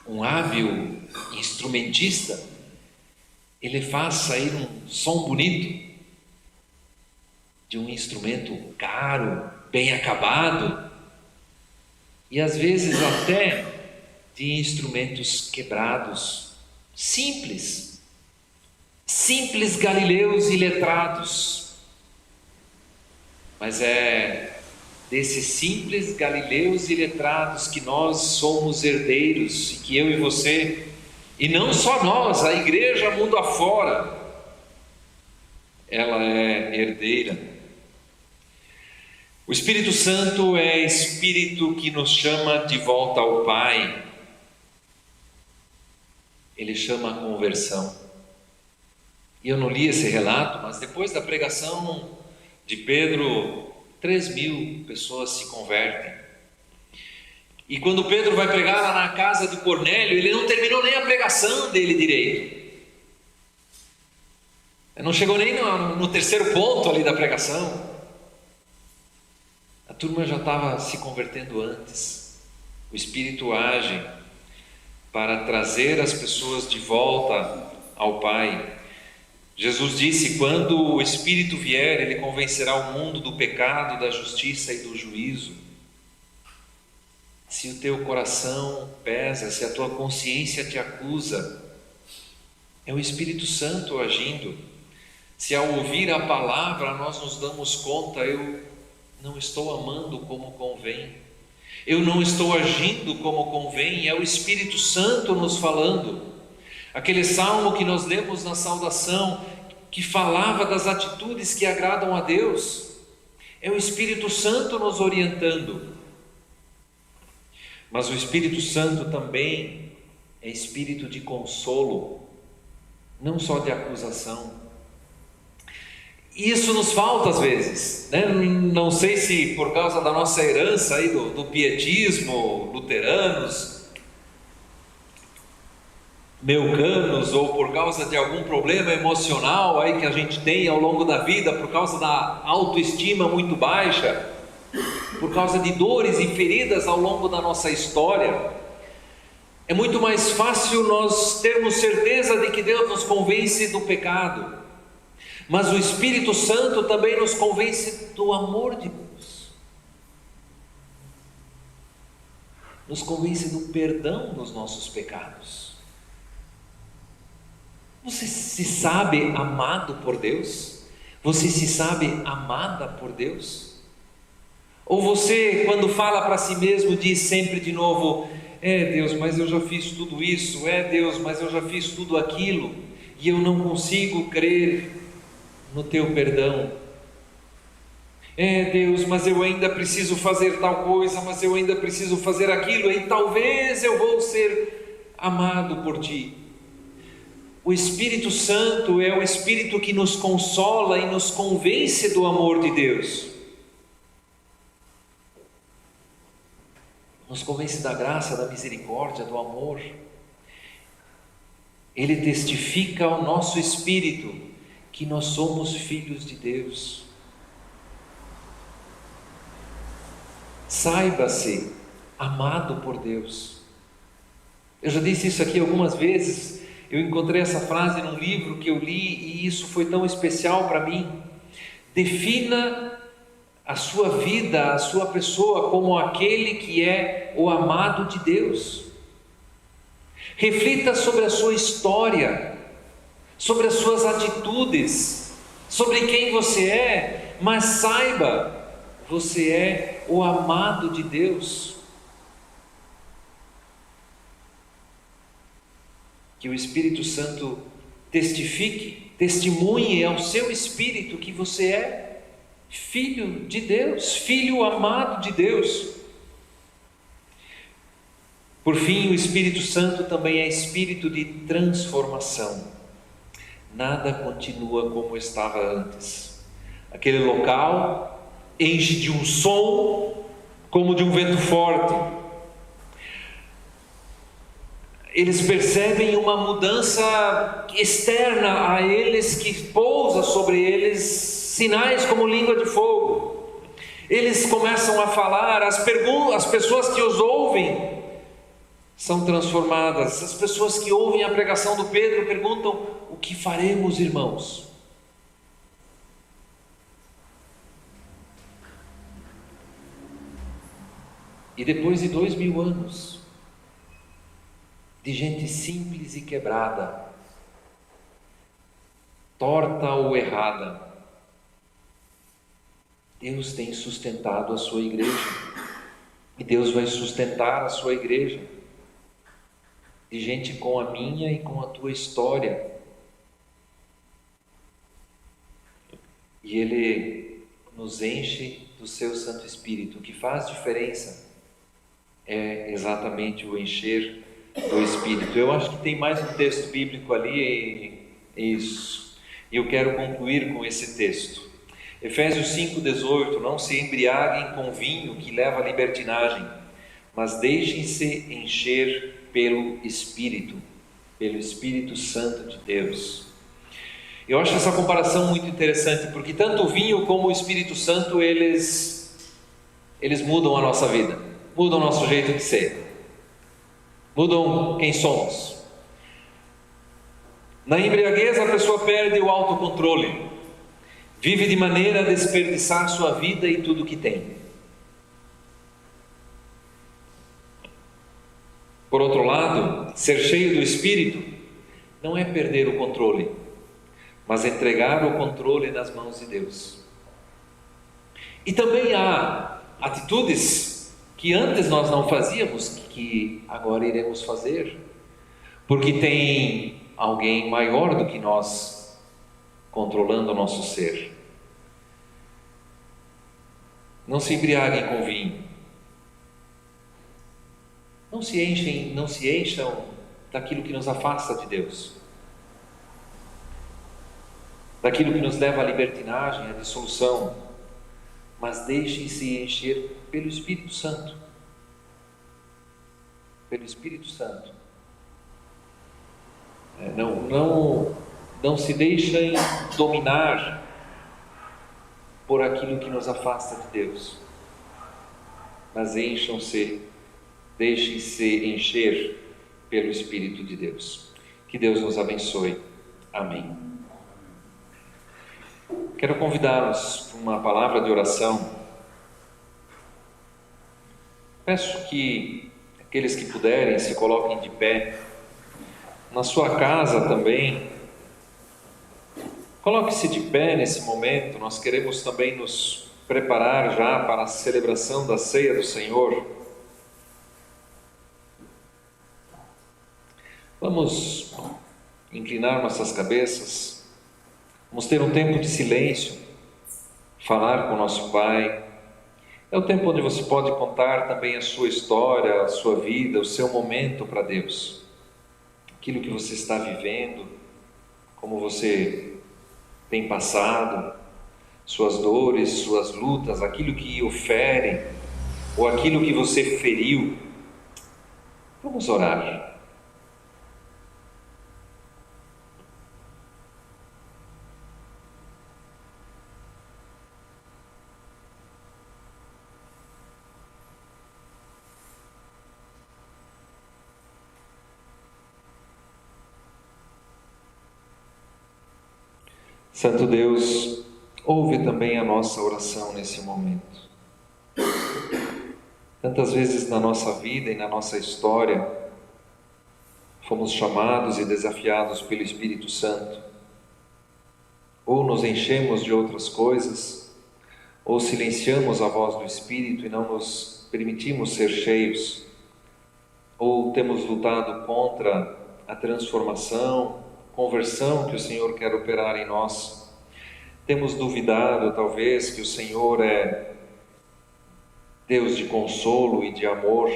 um hábil instrumentista, ele faz sair um som bonito de um instrumento caro, bem acabado, e às vezes até de instrumentos quebrados, simples galileus iletrados. Mas é desses simples galileus iletrados que nós somos herdeiros, e que eu e você, e não só nós, a igreja mundo afora, ela é herdeira. O Espírito Santo é Espírito que nos chama de volta ao Pai. Ele chama a conversão. E eu não li esse relato, mas depois da pregação de Pedro, 3.000 pessoas se convertem. E quando Pedro vai pregar lá na casa de Cornélio, ele não terminou nem a pregação dele direito. Não chegou nem no terceiro ponto ali da pregação. A turma já estava se convertendo antes. O Espírito age para trazer as pessoas de volta ao Pai. Jesus disse: quando o Espírito vier, Ele convencerá o mundo do pecado, da justiça e do juízo. Se o teu coração pesa, se a tua consciência te acusa, é o Espírito Santo agindo. Se ao ouvir a palavra nós nos damos conta: eu não estou amando como convém, eu não estou agindo como convém, é o Espírito Santo nos falando. Aquele salmo que nós lemos na saudação, que falava das atitudes que agradam a Deus, é o Espírito Santo nos orientando. Mas o Espírito Santo também é espírito de consolo, não só de acusação. E isso nos falta às vezes, né? Não sei se por causa da nossa herança aí do pietismo, luteranos, meucanos ou por causa de algum problema emocional aí que a gente tem ao longo da vida, por causa da autoestima muito baixa, por causa de dores e feridas ao longo da nossa história, é muito mais fácil nós termos certeza de que Deus nos convence do pecado, mas o Espírito Santo também nos convence do amor de Deus, nos convence do perdão dos nossos pecados. Você se sabe amado por Deus? Você se sabe amada por Deus? Ou você, quando fala para si mesmo, diz sempre de novo: é Deus, mas eu já fiz tudo isso, é Deus, mas eu já fiz tudo aquilo, e eu não consigo crer no teu perdão. É Deus, mas eu ainda preciso fazer tal coisa, mas eu ainda preciso fazer aquilo, e talvez eu vou ser amado por ti. O Espírito Santo é o Espírito que nos consola e nos convence do amor de Deus. Nos convence da graça, da misericórdia, do amor. Ele testifica ao nosso espírito que nós somos filhos de Deus. Saiba-se amado por Deus. Eu já disse isso aqui algumas vezes. Eu encontrei essa frase num livro que eu li e isso foi tão especial para mim. Defina a sua vida, a sua pessoa como aquele que é o amado de Deus. Reflita sobre a sua história, sobre as suas atitudes, sobre quem você é, mas saiba, você é o amado de Deus. Que o Espírito Santo testifique, testemunhe ao seu espírito que você é filho de Deus, filho amado de Deus. Por fim, o Espírito Santo também é espírito de transformação. Nada continua como estava antes. Aquele local enche de um som como de um vento forte. Eles percebem uma mudança externa a eles que pousa sobre eles sinais como língua de fogo. Eles começam a falar, as pessoas que os ouvem são transformadas. As pessoas que ouvem a pregação do Pedro perguntam: o que faremos, irmãos? E depois de 2000 anos de gente simples e quebrada, torta ou errada, Deus tem sustentado a sua igreja, e Deus vai sustentar a sua igreja, de gente com a minha e com a tua história, e Ele nos enche do seu Santo Espírito. O que faz diferença é exatamente o encher do Espírito. Eu acho que tem mais um texto bíblico ali, isso, e eu quero concluir com esse texto. Efésios 5,18: não se embriaguem com vinho que leva à libertinagem, mas deixem-se encher pelo Espírito Santo de Deus. Eu acho essa comparação muito interessante, porque tanto o vinho como o Espírito Santo, eles mudam a nossa vida, mudam o nosso jeito de ser, mudam quem somos. Na embriaguez a pessoa perde o autocontrole, vive de maneira a desperdiçar sua vida e tudo que tem. Por outro lado, ser cheio do Espírito não é perder o controle, mas entregar o controle nas mãos de Deus. E também há atitudes que antes nós não fazíamos, que agora iremos fazer, porque tem alguém maior do que nós controlando o nosso ser. Não se embriaguem com vinho. Não se encham daquilo que nos afasta de Deus, daquilo que nos leva à libertinagem, à dissolução, mas deixem-se encher pelo Espírito Santo. Pelo Espírito Santo. Não se deixem dominar por aquilo que nos afasta de Deus, mas deixem-se encher pelo Espírito de Deus. Que Deus nos abençoe. Amém. Quero convidá-los para uma palavra de oração. Peço que aqueles que puderem se coloquem de pé. Na sua casa também, coloque-se de pé nesse momento. Nós queremos também nos preparar já para a celebração da ceia do Senhor. Vamos inclinar nossas cabeças, vamos ter um tempo de silêncio, falar com o nosso Pai. É o tempo onde você pode contar também a sua história, a sua vida, o seu momento para Deus. Aquilo que você está vivendo, como você tem passado, suas dores, suas lutas, aquilo que o fere, ou aquilo que você feriu. Vamos orar. Santo Deus, ouve também a nossa oração nesse momento. Tantas vezes na nossa vida e na nossa história, fomos chamados e desafiados pelo Espírito Santo. Ou nos enchemos de outras coisas, ou silenciamos a voz do Espírito e não nos permitimos ser cheios, ou temos lutado contra a transformação, conversão que o Senhor quer operar em nós. Temos duvidado, talvez, que o Senhor é Deus de consolo e de amor.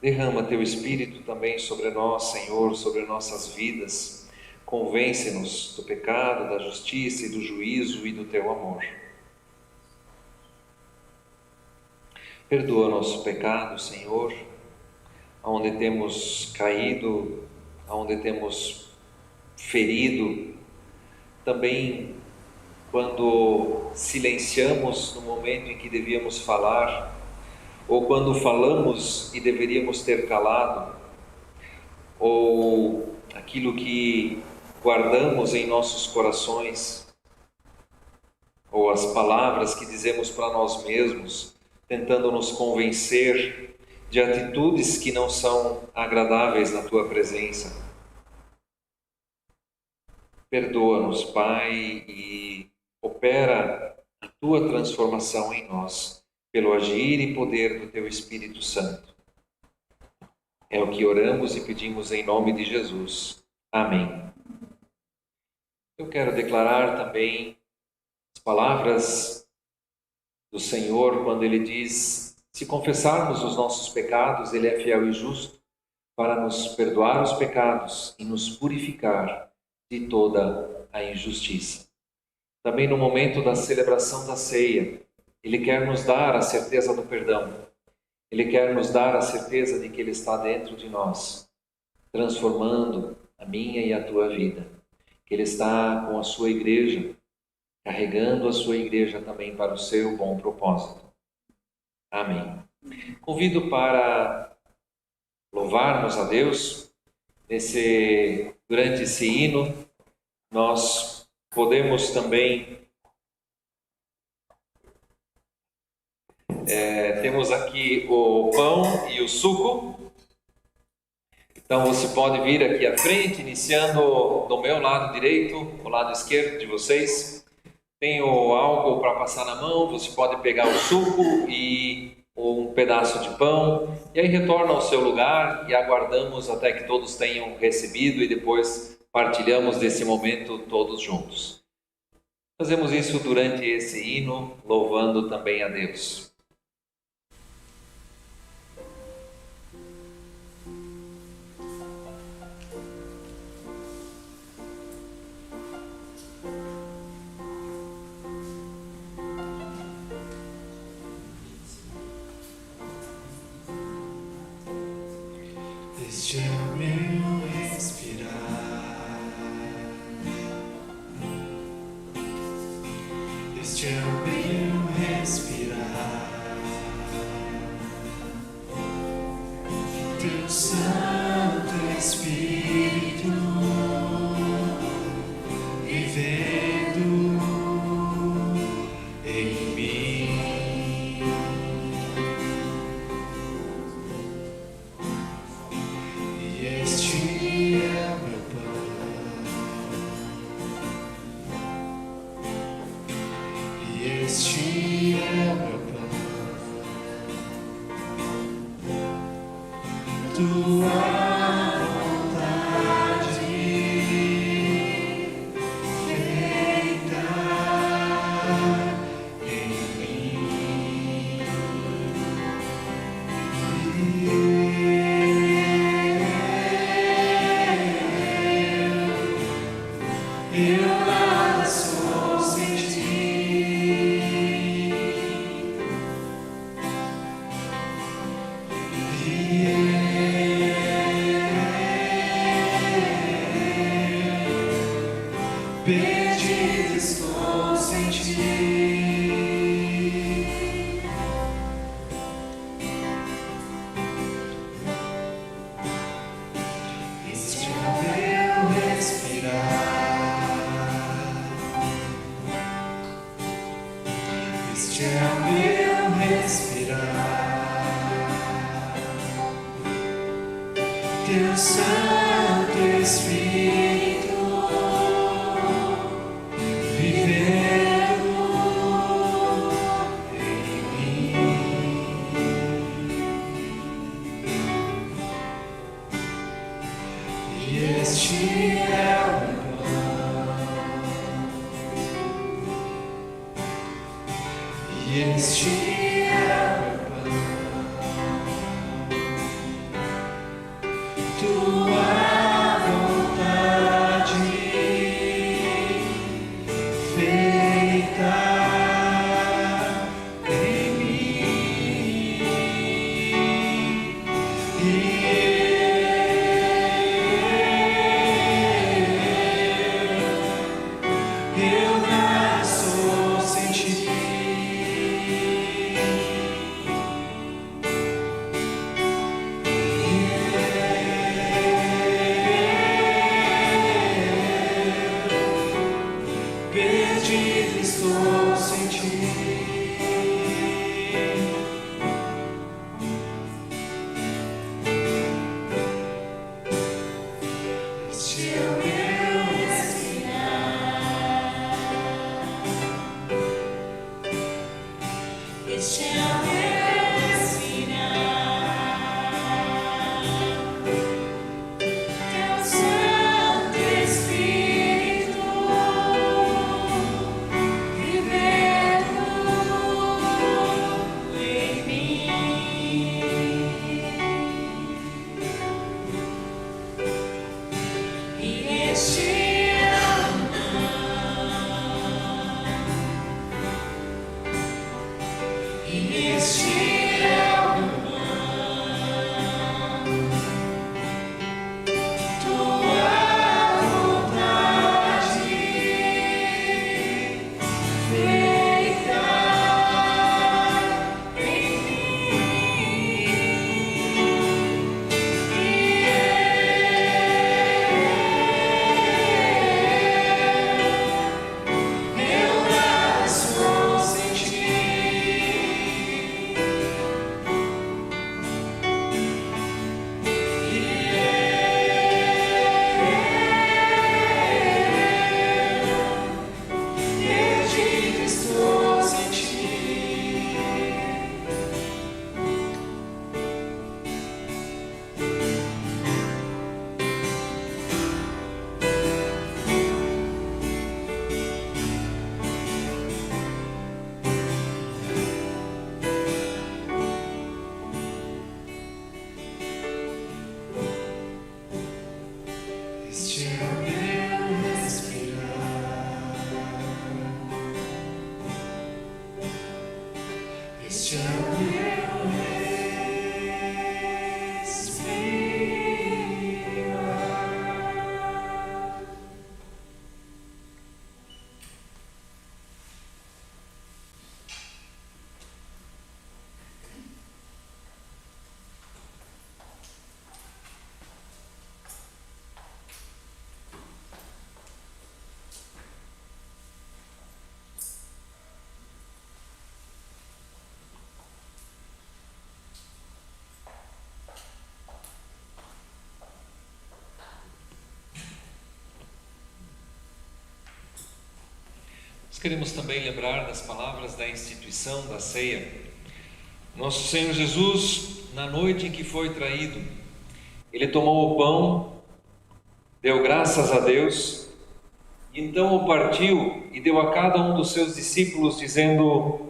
Derrama Teu Espírito também sobre nós, Senhor, sobre nossas vidas. Convence-nos do pecado, da justiça e do juízo e do Teu amor. Perdoa nosso pecado, Senhor, onde temos caído, onde temos ferido, também quando silenciamos no momento em que devíamos falar, ou quando falamos e deveríamos ter calado, ou aquilo que guardamos em nossos corações, ou as palavras que dizemos para nós mesmos, tentando nos convencer de atitudes que não são agradáveis na Tua presença. Perdoa-nos, Pai, e opera a Tua transformação em nós, pelo agir e poder do Teu Espírito Santo. É o que oramos e pedimos em nome de Jesus. Amém. Eu quero declarar também as palavras do Senhor quando Ele diz: se confessarmos os nossos pecados, Ele é fiel e justo para nos perdoar os pecados e nos purificar de toda a injustiça. Também no momento da celebração da ceia, Ele quer nos dar a certeza do perdão. Ele quer nos dar a certeza de que Ele está dentro de nós, transformando a minha e a tua vida. Que Ele está com a sua igreja, carregando a sua igreja também para o seu bom propósito. Amém. Convido para louvarmos a Deus durante esse hino. Nós podemos também temos aqui o pão e o suco. Então você pode vir aqui à frente, iniciando do meu lado direito, o lado esquerdo de vocês. Tenho algo para passar na mão, você pode pegar o suco e um pedaço de pão, e aí retorna ao seu lugar e aguardamos até que todos tenham recebido e depois partilhamos desse momento todos juntos. Fazemos isso durante esse hino, louvando também a Deus. Este é o meu respirar. Este é o meu respirar. Teu Santo Espírito vivendo em mim. E este é o meu pão. E este é o meu pão. Tua eu nada sou sem ti. Perdido estou sem ti. Este é o meu respirar. Este é o meu respirar. Teu Santo Espírito vivendo em mim. E este é o meu pão. E este é o meu pão. Tua vontade feita em mim. Eu nada sou sem ti. Perdido estou sem ti. queremos também lembrar das palavras da instituição da ceia. Nosso Senhor Jesus, na noite em que foi traído, Ele tomou o pão, deu graças a Deus, e então o partiu e deu a cada um dos seus discípulos, dizendo: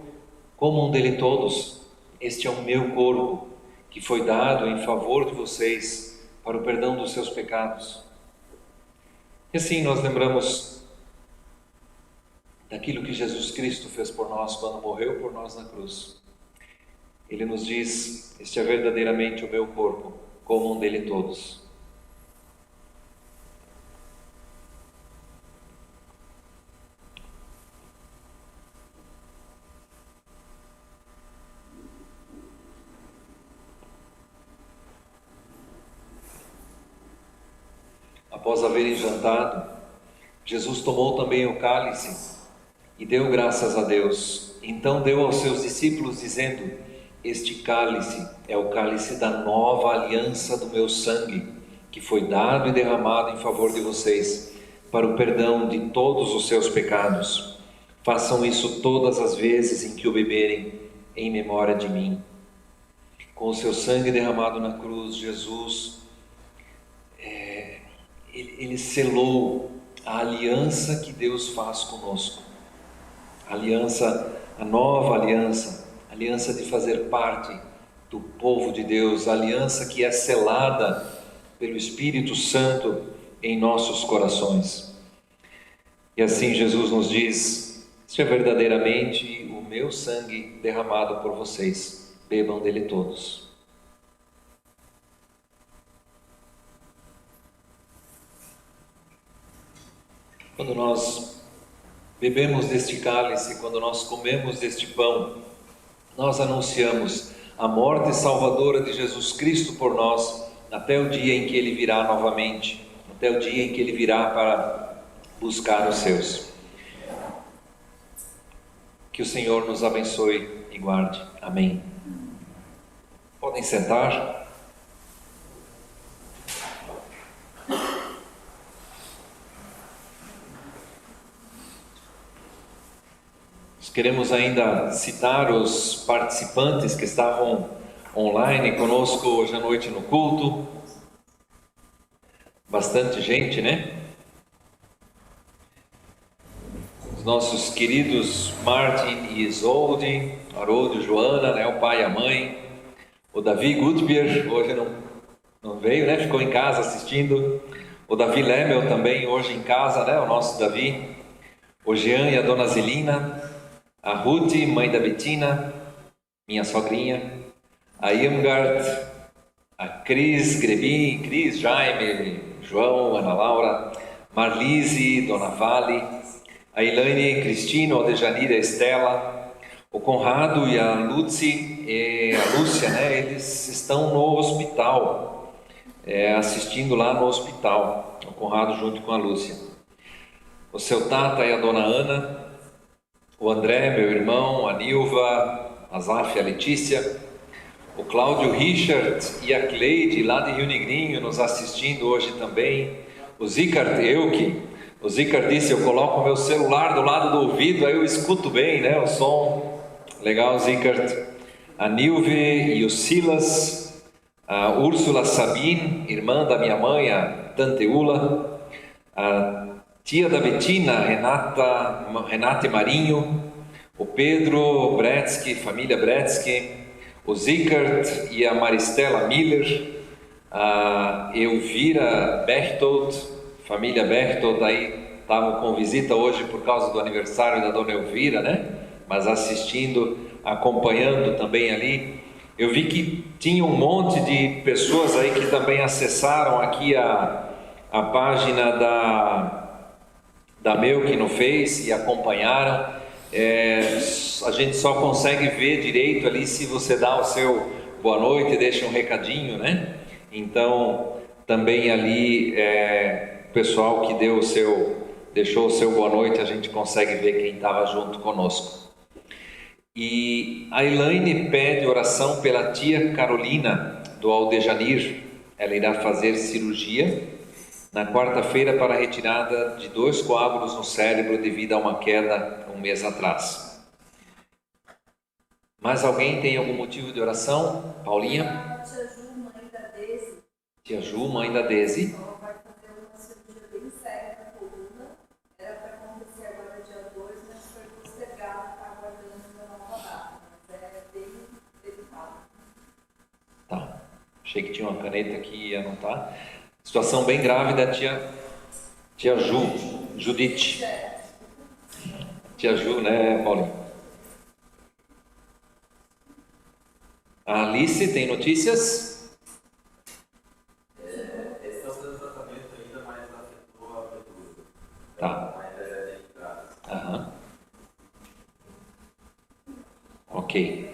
comam dele todos, este é o meu corpo, que foi dado em favor de vocês, para o perdão dos seus pecados. E assim nós lembramos daquilo que Jesus Cristo fez por nós quando morreu por nós na cruz. Ele nos diz: este é verdadeiramente o meu corpo, comam dele todos. Após haverem jantado, Jesus tomou também o cálice e deu graças a Deus. Então deu aos seus discípulos, dizendo: este cálice é o cálice da nova aliança do meu sangue, que foi dado e derramado em favor de vocês, para o perdão de todos os seus pecados. Façam isso todas as vezes em que o beberem, em memória de mim. Com o seu sangue derramado na cruz, Jesus ele selou a aliança que Deus faz conosco. A aliança, a nova aliança, a aliança de fazer parte do povo de Deus, a aliança que é selada pelo Espírito Santo em nossos corações. E assim Jesus nos diz: isso é verdadeiramente o meu sangue derramado por vocês, bebam dele todos. Quando nós bebemos deste cálice, quando nós comemos deste pão, nós anunciamos a morte salvadora de Jesus Cristo por nós, até o dia em que Ele virá novamente, até o dia em que Ele virá para buscar os seus. Que o Senhor nos abençoe e guarde. Amém. Podem sentar. Queremos ainda citar os participantes que estavam online conosco hoje à noite no culto. Bastante gente, né? Os nossos queridos Martin e Isolde, Haroldo e Joana, né? O pai e a mãe. O Davi Gutbier, hoje não veio, né? Ficou em casa assistindo. O Davi Lemel também, hoje em casa, né? O nosso Davi. O Jean e a dona Zelina. A Ruth, mãe da Betina, minha sogrinha, a Irmgard, a Cris Grebin, Cris, Jaime, João, Ana Laura, Marlise, Dona Vale, a Elaine, Cristina, o Dejanira, a Estela, o Conrado e a Lucy e a Lúcia, né? Eles estão no hospital, assistindo lá no hospital, o Conrado junto com a Lúcia. O seu Tata e a Dona Ana, o André, meu irmão, a Nilva, a Zaf e a Letícia, o Cláudio Richard e a Cleide, lá de Rio Negrinho, nos assistindo hoje também, o Zicard Euke. O Zicard disse: eu coloco o meu celular do lado do ouvido, aí eu escuto bem, né, o som. Legal, Zicard. A Nilve e o Silas, a Úrsula Sabine, irmã da minha mãe, a Tante Ula, a tia da Betina, Renate Marinho, o Pedro Bretsky, família Bretsky, o Zicard e a Maristela Miller, a Elvira Bertold, família Bertold, aí estavam com visita hoje por causa do aniversário da dona Elvira, né? Mas assistindo, acompanhando também ali. Eu vi que tinha um monte de pessoas aí que também acessaram aqui a página da Melk no Face e acompanharam. A gente só consegue ver direito ali se você dá o seu boa noite, deixa um recadinho, né? Então, também ali, o pessoal que deixou o seu boa noite, a gente consegue ver quem estava junto conosco. E a Elaine pede oração pela tia Carolina, do Aldejanir. Ela irá fazer cirurgia na quarta-feira para a retirada de 2 coágulos no cérebro devido a uma queda um mês atrás. Mais alguém tem algum motivo de oração? Paulinha? Tia Ju, mãe da Desi. Tia Ju, mãe da Desi. Ela vai fazer uma cirurgia bem séria na coluna. Era para acontecer agora dia 2, mas foi postergado, está aguardando uma nova data. Mas é bem delicado. Tá. Achei que tinha uma caneta aqui e ia anotar. Situação bem grave da tia Judite. Tia Ju, né, Paulinho? A Alice tem notícias? Esse está sendo tratamento ainda, mais afetou a abertura. Tá. Ainda é delicado. Aham. Ok.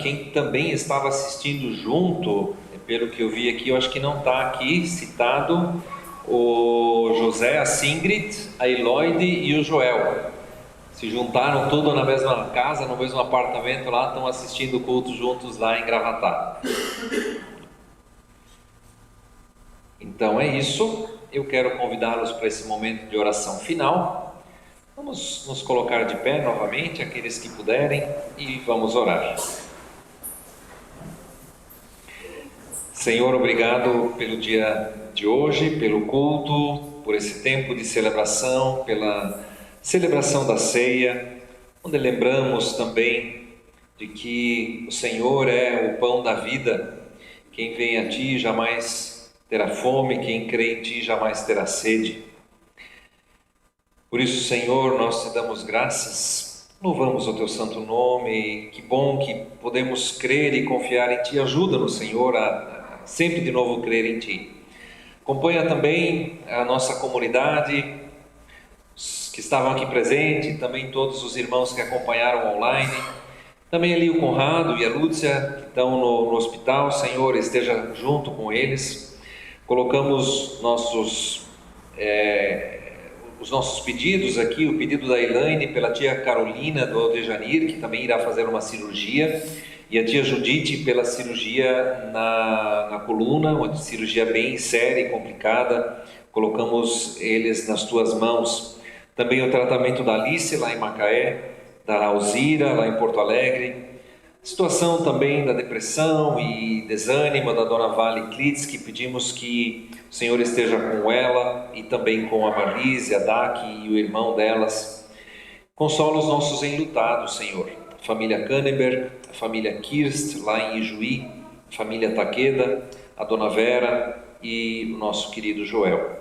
Quem também estava assistindo junto, pelo que eu vi aqui, eu acho que não está aqui citado, o José, a Singrid, a Eloide e o Joel. Se juntaram tudo na mesma casa, no mesmo apartamento lá, estão assistindo o culto juntos lá em Gravatá. Então é isso, eu quero convidá-los para esse momento de oração final. Vamos nos colocar de pé novamente, aqueles que puderem, e vamos orar. Senhor, obrigado pelo dia de hoje, pelo culto, por esse tempo de celebração, pela celebração da ceia, onde lembramos também de que o Senhor é o pão da vida. Quem vem a Ti jamais terá fome, quem crê em Ti jamais terá sede. Por isso, Senhor, nós Te damos graças, louvamos o Teu santo nome. Que bom que podemos crer e confiar em Ti. Ajuda-nos, Senhor, a sempre de novo crer em Ti. Acompanha também a nossa comunidade, que estavam aqui presentes, também todos os irmãos que acompanharam online, também ali o Conrado e a Lúcia, que estão no hospital. Senhor, esteja junto com eles. Colocamos os nossos pedidos aqui, o pedido da Elaine pela tia Carolina do Aldejanir, que também irá fazer uma cirurgia, e a tia Judite pela cirurgia na coluna, uma cirurgia bem séria e complicada. Colocamos eles nas tuas mãos. Também o tratamento da Alice lá em Macaé, da Alzira lá em Porto Alegre. Situação também da depressão e desânimo da dona Vale Klitz, que pedimos que o Senhor esteja com ela e também com a Marlise, a Dak e o irmão delas. Consola os nossos enlutados, Senhor. A família Kannenberg, a família Kirst lá em Ijuí, a família Takeda, a dona Vera e o nosso querido Joel.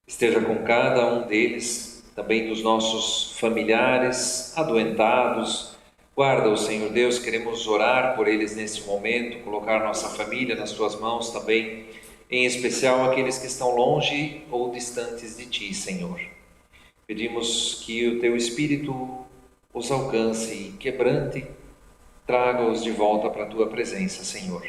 Esteja com cada um deles, também dos nossos familiares adoentados. Guarda-o, Senhor Deus, queremos orar por eles neste momento, colocar nossa família nas Tuas mãos também, em especial aqueles que estão longe ou distantes de Ti, Senhor. Pedimos que o Teu Espírito os alcance e quebrante, traga-os de volta para a Tua presença, Senhor.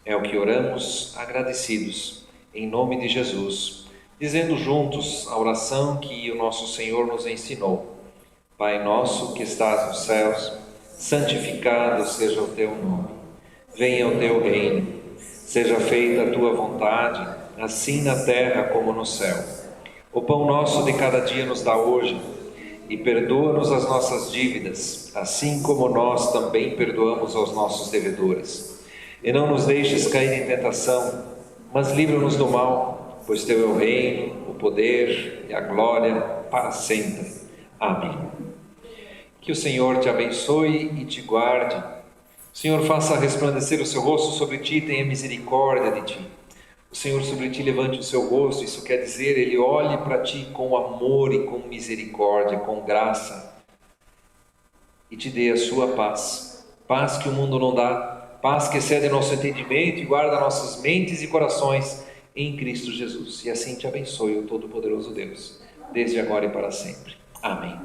É o que oramos, agradecidos, em nome de Jesus, dizendo juntos a oração que o nosso Senhor nos ensinou. Pai nosso que estás nos céus, santificado seja o Teu nome. Venha o Teu reino. Seja feita a Tua vontade, assim na terra como no céu. O pão nosso de cada dia nos dá hoje, e perdoa-nos as nossas dívidas, assim como nós também perdoamos aos nossos devedores. E não nos deixes cair em tentação, mas livra-nos do mal, pois Teu é o reino, o poder e a glória para sempre. Amém. Que o Senhor te abençoe e te guarde. O Senhor faça resplandecer o seu rosto sobre ti e tenha misericórdia de ti. O Senhor sobre ti levante o seu rosto, isso quer dizer, Ele olhe para ti com amor e com misericórdia, com graça, e te dê a sua paz. Paz que o mundo não dá, paz que excede nosso entendimento e guarda nossas mentes e corações em Cristo Jesus. E assim te abençoe o Todo-Poderoso Deus, desde agora e para sempre. Amém.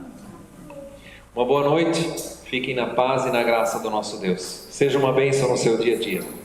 Uma boa noite, fiquem na paz e na graça do nosso Deus. Seja uma bênção no seu dia a dia.